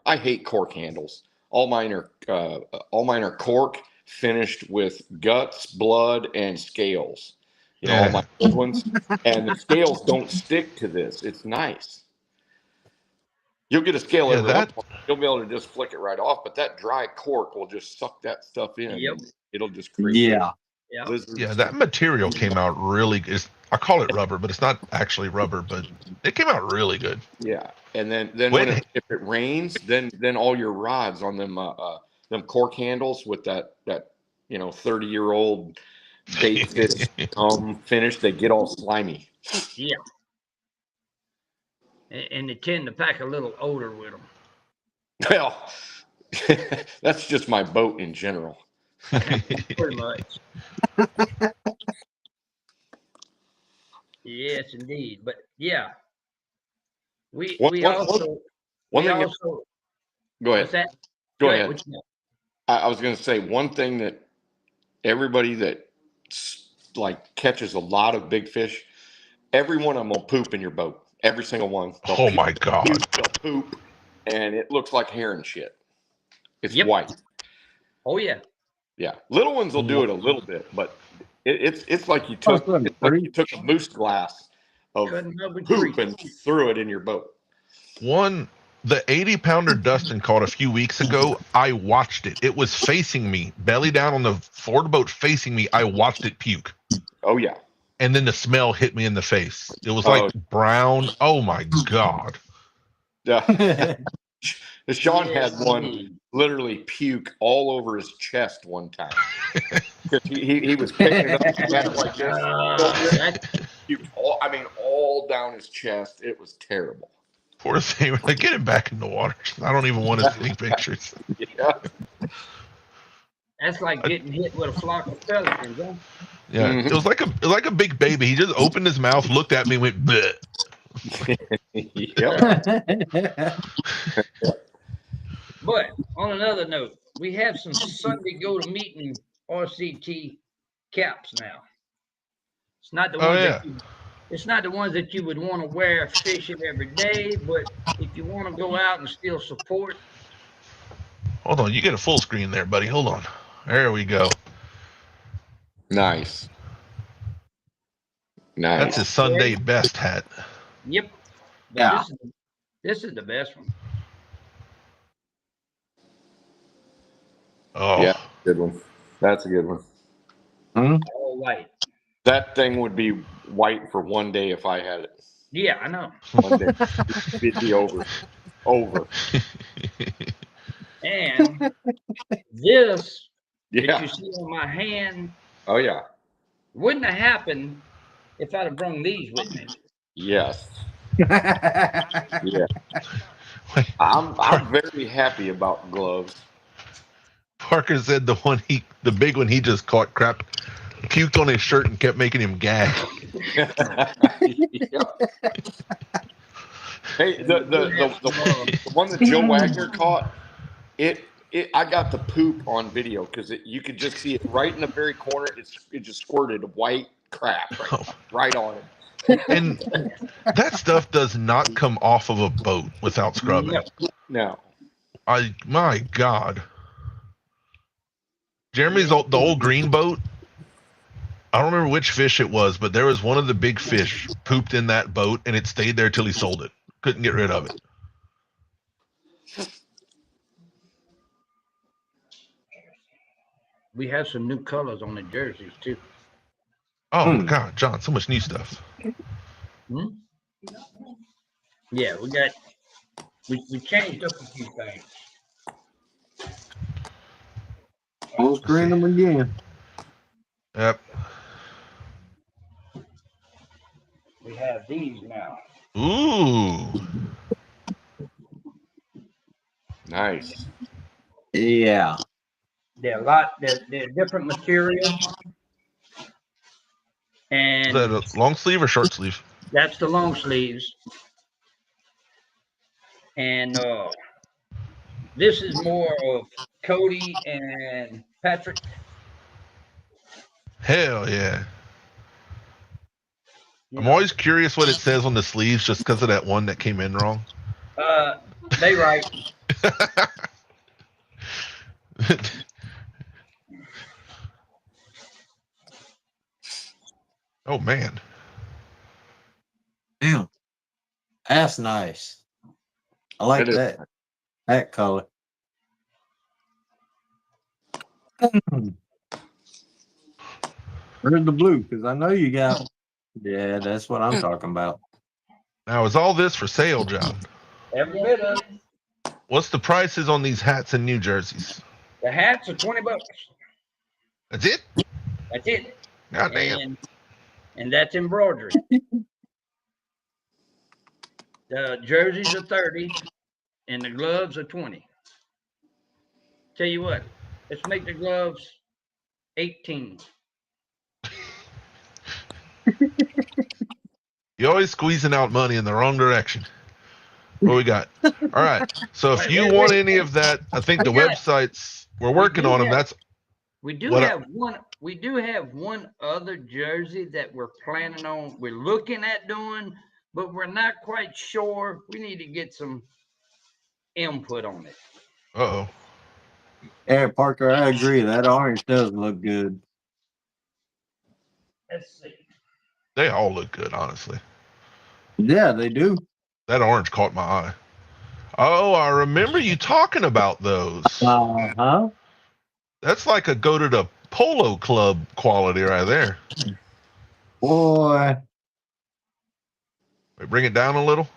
I hate cork handles. All mine are cork finished with guts, blood, and scales. You know, all my old ones, and the scales don't stick to this. It's nice. You'll get a scale every once in a while. You'll be able to just flick it right off, but that dry cork will just suck that stuff in. Yep. It'll just create Yeah. blizzards. Yeah, that material came out really good. I call it rubber, but it's not actually rubber, but it came out really good. Yeah, and then if it rains, then all your rods on them cork handles with that 30-year-old bait fish finish, they get all slimy. Yeah. And they tend to pack a little odor with them. Well, that's just my boat in general. Pretty much. Yes, indeed. But yeah, we also One thing. also Go what's ahead. that? Go ahead. What you know? I was going to say one thing that everybody that like catches a lot of big fish, every one of them will poop in your boat. Every single one. Oh my God. They'll poop, and it looks like hair and shit. It's Yep. white. Oh yeah. Yeah, little ones will do it a little bit, but it's like you took a moose glass of Couldn't help but poop treat. and threw it in your boat. The 80-pounder Dustin caught a few weeks ago, I watched it. It was facing me, belly down on the Ford boat facing me. I watched it puke. Oh yeah. And then the smell hit me in the face. It was like brown. Oh my God. Yeah. Sean Yes, had one indeed. literally puke all over his chest one time. 'Cause he was picking it up and had it like this. That's- Puked all down his chest. It was terrible. Poor thing. Like, get him back in the water. I don't even want to see pictures. Yeah. That's like getting hit with a flock of pelicans, huh? Yeah. Mhm. It was like a big baby. He just opened his mouth, looked at me, and went, bleh. Yep. But on another note, we have some Sunday go to meeting RCT caps now. It's not the Oh, ones yeah. it's not the ones that you would want to wear fishing every day, but if you want to go out and still support, Hold on. You get a full screen there, buddy. Hold on. There we go. Nice. That's Nice. his Sunday best hat. yep. But Yeah. this is the best one. Oh, Yeah, good one. That's a good one. All white. That thing would be white for one day if I had it. Yeah, I know. One day. It'd be over. Over. And this that Yeah. you see on my hand Oh yeah. wouldn't have happened if I'd have brought these with me. Yes. Yeah. I'm very happy about gloves. Parker said the big one he just caught crap, puked on his shirt and kept making him gag. Yeah. Hey, the one that Joe Wagner caught, I got the poop on video because you could just see it right in the very corner. It just squirted white crap right on it. And that stuff does not come off of a boat without scrubbing. No. My God. Jeremy's the old green boat. I don't remember which fish it was, but there was one of the big fish pooped in that boat, and it stayed there till he sold it. Couldn't get rid of it. We have some new colors on the jerseys too. Oh my God, John, so much new stuff. Yeah, we changed up a few things. Full screen them again. Yep. We have these now. Ooh. Nice. Yeah. They're different materials. And Is that a long sleeve or short sleeve? that's the long sleeves. And this is more of Cody and Patrick. Hell yeah. You I'm know, always curious what it says on the sleeves just because of that one that came in wrong. they write. Oh man. Damn. That's nice. I like It is. that color. Where's the blue? Because I know you got. Yeah, that's what I'm talking about. Now is all this for sale, John? Every bit of it. What's the prices on these hats and new jerseys? The hats are $20. That's it? That's it. God damn. And that's embroidery. The jerseys are 30 and the gloves are 20. Tell you what, let's make the gloves 18. You're always squeezing out money in the wrong direction. What we got? All right. So if you want any of that, I think the websites we're working on them. That's We do What have one. We do have one other jersey that we're planning on. We're looking at doing, but we're not quite sure. We need to get some input on it. oh. Yeah, Parker, I agree. That orange does look good. Let's see. They all look good, honestly. Yeah, they do. That orange caught my eye. Oh, I remember you talking about those. Uh-huh. That's like a go to the polo club quality right there. Boy. Wait, bring it down a little.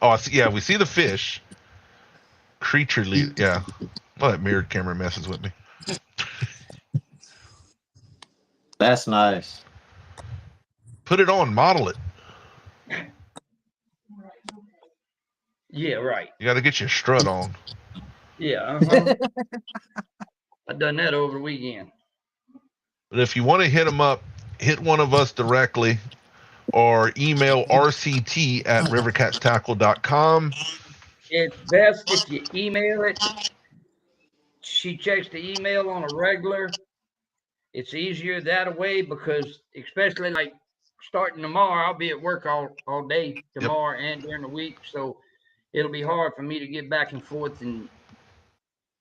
Oh, I see, yeah, we see the fish. Creature lead. Yeah. Well, that mirrored camera messes with me. That's nice. Put it on, model it. Yeah, right. You got to get your strut on. Yeah. I done that over the weekend. But if you want to hit them up, hit one of us directly or email rct@rivercatstackle.com. It's best if you email it. She checks the email on a regular. It's easier that way because, especially like starting tomorrow, I'll be at work all day tomorrow and during the week. So it'll be hard for me to get back and forth.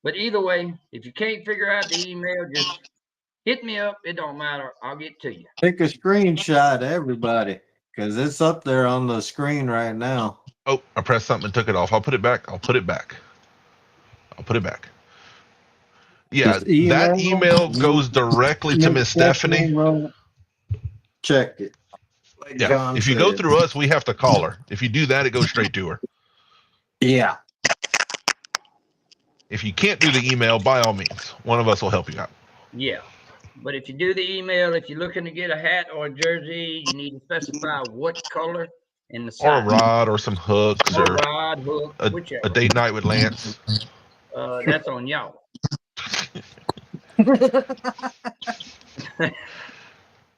But either way, if you can't figure out the email, just hit me up. It don't matter. I'll get to you. Take a screenshot, everybody, because it's up there on the screen right now. Oh, I pressed something and took it off. I'll put it back. Yeah, Just email that them. email goes directly to Miss Stephanie. Check it. Like Yeah, John if you go said. through us, we have to call her. If you do that, it goes straight to her. Yeah. If you can't do the email, by all means, one of us will help you out. Yeah. But if you do the email, if you're looking to get a hat or a jersey, you need to specify what color and the Or a size. rod or some hooks Or or rod, hook, a whichever. date night with Lance. That's on y'all.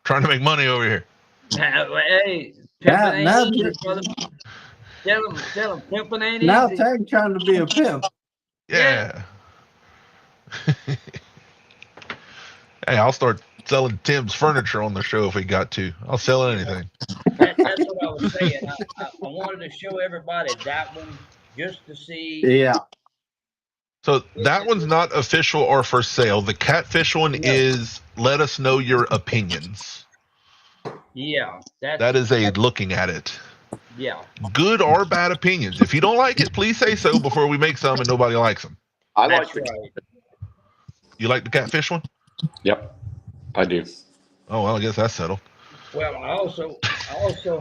Trying to make money over here. Hey, Now- pimping now ain't easy, that- brother. Tell them pimping ain't Now easy. Tag trying to be a pimp. Yeah. Hey, I'll start selling Tim's furniture on the show if we got to. I'll sell anything. That's what I was saying. I wanted to show everybody that one just to see. Yeah. So that one's not official or for sale. The catfish one is let us know your opinions. Yeah, That is a looking at it. yeah. Good or bad opinions. If you don't like it, please say so before we make some and nobody likes them. I That's like it. right. You like the catfish one? Yep, I do. Oh, well, I guess that's settled. Well, I also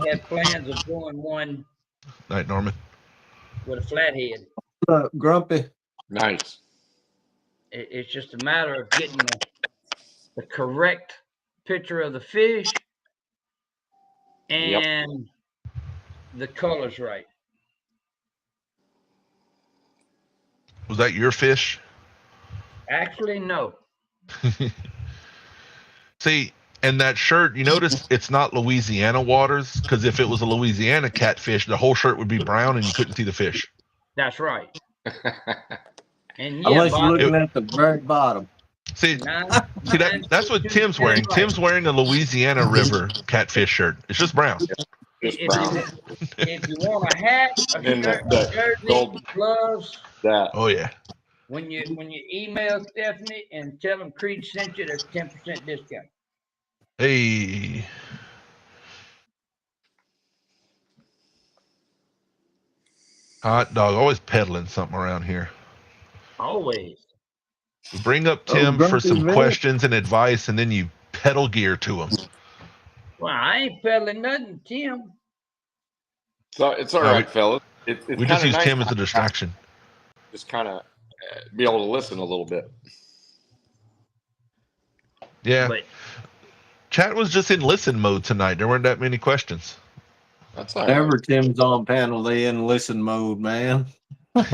have plans of doing one Night, Norman. with a flathead. Grumpy. Nice. It's just a matter of getting the correct picture of the fish and the colors right. Was that your fish? Actually, no. See, and that shirt, you notice it's not Louisiana waters, because if it was a Louisiana catfish, the whole shirt would be brown and you couldn't see the fish. That's right. And yeah, Unless you're Bob, looking at the very bottom. See, nine- that's what nine- Tim's wearing. right. Tim's wearing a Louisiana River catfish shirt. It's just brown. Just If brown. if you want a hat, a And shirt, the a jersey, gold. gloves, That. Oh yeah. when you email Stephanie and tell them Creed sent you, there's 10% discount. Hey. Hot dog, always peddling something around here. Always. We bring up Oh, Tim for Grumpy some Red. questions and advice, and then you pedal gear to him. Well, I ain't peddling nothing, Tim. So it's all No, right, fellas. It's We just kinda use nice Tim as a to distraction. just kind of be able to listen a little bit. Yeah. But Chat was just in listen mode tonight. There weren't that many questions. That's all right. Whenever Tim's on panel, they in listen mode, man. Maybe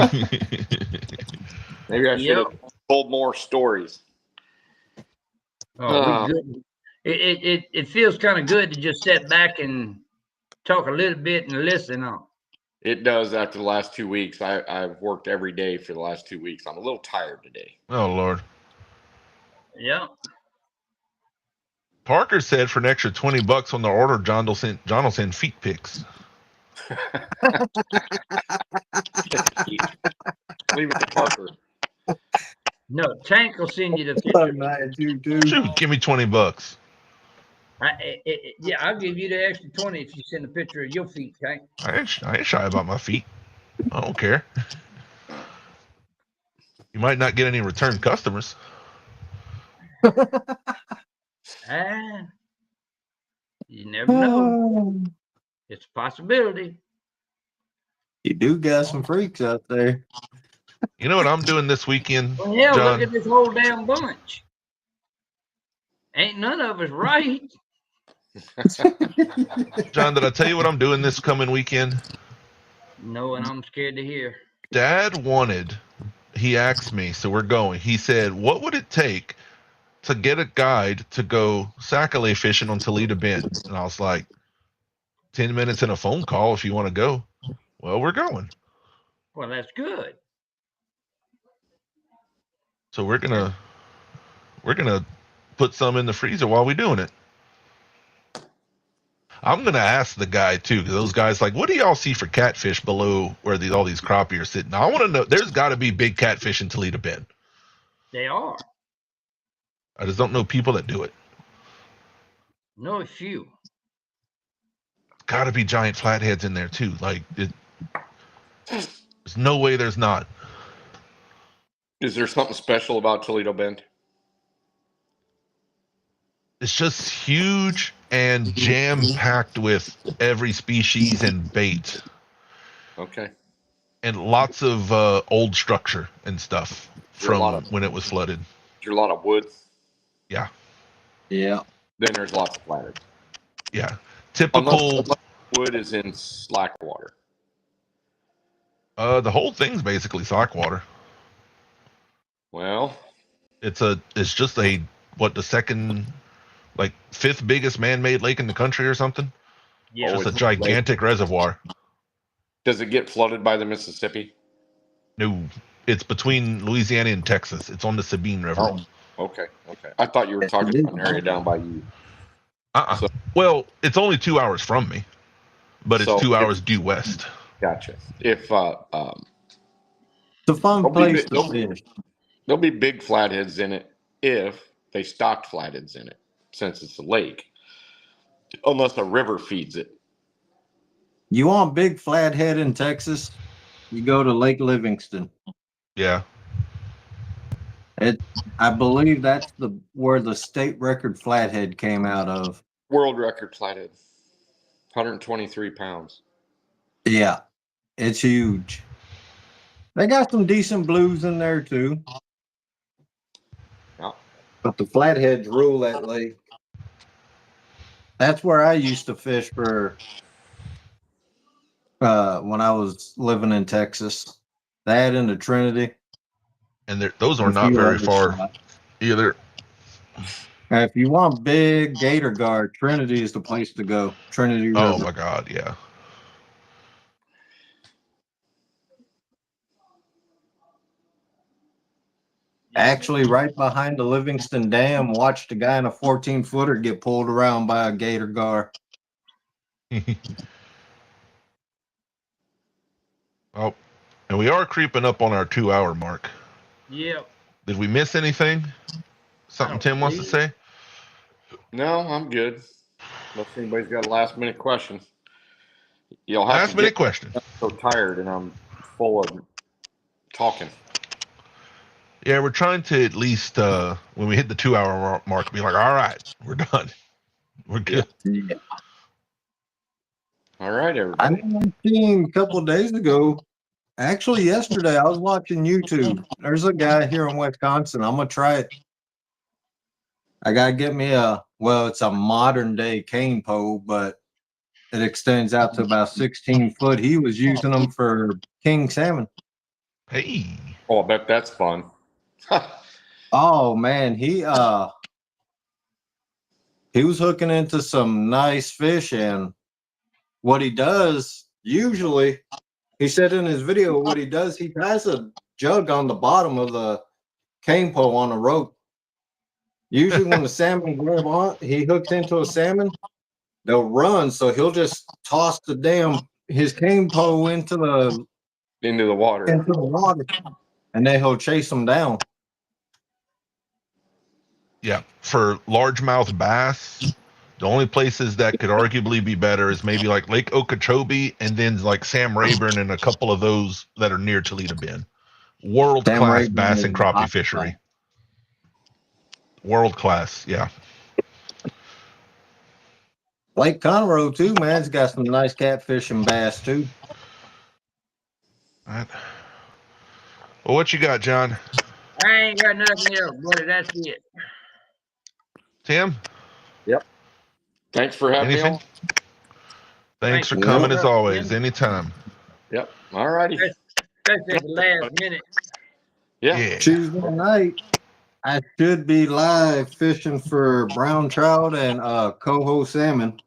I should have told more stories. oh, we good. It feels kind of good to just sit back and talk a little bit and listen on. It does after the last 2 weeks. I've worked every day for the last 2 weeks. I'm a little tired today. Oh Lord. Yeah. Parker said for an extra $20 on the order, John will send feet pics. Leave it to Parker. No, Tank will send you the Oh, picture. man, you do. Shoot, give me $20. Yeah, I'll give you the extra 20 if you send a picture of your feet, Tank. I ain't shy about my feet. I don't care. You might not get any return customers. Ah, you never know. It's a possibility. You do got some freaks out there. You know what I'm doing this weekend, Well, hell, John? look at this whole damn bunch. Ain't none of us right. John, did I tell you what I'm doing this coming weekend? No, and I'm scared to hear. Dad he asked me, so we're going. He said, what would it take to get a guide to go sac-a-lait fishing on Toledo Bend? And I was like, 10 minutes and a phone call if you want to go. Well, we're going. Well, that's good. So we're gonna put some in the freezer while we're doing it. I'm gonna ask the guy too, because those guys like, what do y'all see for catfish below where all these crappie are sitting? I want to know. There's got to be big catfish in Toledo Bend. They are. I just don't know people that do it. No, a few. Got to be giant flatheads in there too. Like, there's no way there's not. Is there something special about Toledo Bend? It's just huge and jam packed with every species and bait. Okay. and lots of old structure and stuff There are a lot from of- when it was flooded. There's a lot of wood. Yeah. Then there's lots of flatheads. Yeah, typical. Unless wood is in slack water. The whole thing's basically slack water. Well, It's just the second, like fifth biggest man-made lake in the country or something. Yeah. It's Oh, just a it's gigantic reservoir. does it get flooded by the Mississippi? No, it's between Louisiana and Texas. It's on the Sabine River. Oh, okay. I thought you were talking about an area down by you. So- Well, it's only 2 hours from me, but it's So 2 if- hours due west. Gotcha. If It's a fun Don't be place big- to don't- fish. there'll be big flatheads in it if they stocked flatheads in it, since it's a lake, unless a river feeds it. You want big flathead in Texas? You go to Lake Livingston. Yeah. I believe that's where the state record flathead came out of. World record flathead, 123 pounds. Yeah, it's huge. They got some decent blues in there too. Yeah. But the flatheads rule that lake. That's where I used to fish for when I was living in Texas. That and the Trinity. And those are A not few very other far spots. either. Now, if you want big gator guard, Trinity is the place to go. Trinity River. Oh my God, yeah. Actually, right behind the Livingston Dam, watched a guy in a 14-footer get pulled around by a gator gar. Oh, and we are creeping up on our 2 hour mark. Yep. Did we miss anything? Something don't Tim wants to believe- say? No, I'm good. Unless anybody's got a last minute question. You'll have Last to minute get question. so tired and I'm full of talking. Yeah, we're trying to at least when we hit the 2 hour mark, be like, all right, we're done. We're good. Yeah. All right, I everybody. know I seen a couple of days ago. Actually, yesterday I was watching YouTube. There's a guy here in Wisconsin. I'm gonna try it. I gotta get me it's a modern day cane pole, but it extends out to about 16 foot. He was using them for king salmon. Hey. Oh, I bet that's fun. Oh man, he was hooking into some nice fish, and what he does usually, he said in his video, what he does, he ties a jug on the bottom of the cane pole on a rope. Usually when the salmon grab on, he hooks into a salmon, they'll run, so he'll just toss his cane pole into the water. and then he'll chase them down. Yeah, for largemouth bass, the only places that could arguably be better is maybe like Lake Okeechobee and then like Sam Rayburn and a couple of those that are near Toledo Bend. World Sam class Rayburn bass is and a crappie hot fishery. spot. World class, yeah. Lake Conroe too, man. It's got some nice catfish and bass too. All right. Well, what you got, John? I ain't got nothing else, buddy. That's it. Tim? Thanks for having Anything? me on. Thanks for Thank you. coming as Yeah. always. Anytime. Yep. All righty. Especially at the last minute. Yeah. Tuesday night, I should be live fishing for brown trout and coho salmon.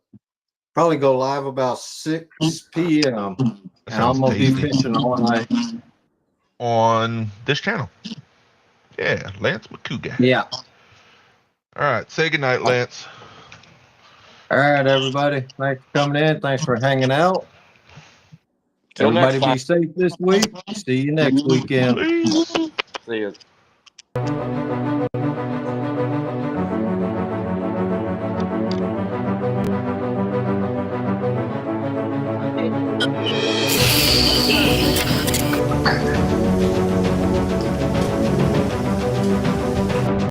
Probably go live about 6 p.m. That and I'm sounds gonna be tasty. fishing all night. On this channel. Yeah, Lance McCougar. Yeah. All right. Say goodnight, Lance. All right, everybody. Thanks for coming in. Thanks for hanging out. Till next Everybody be time. safe this week. See you next weekend. Please. See you.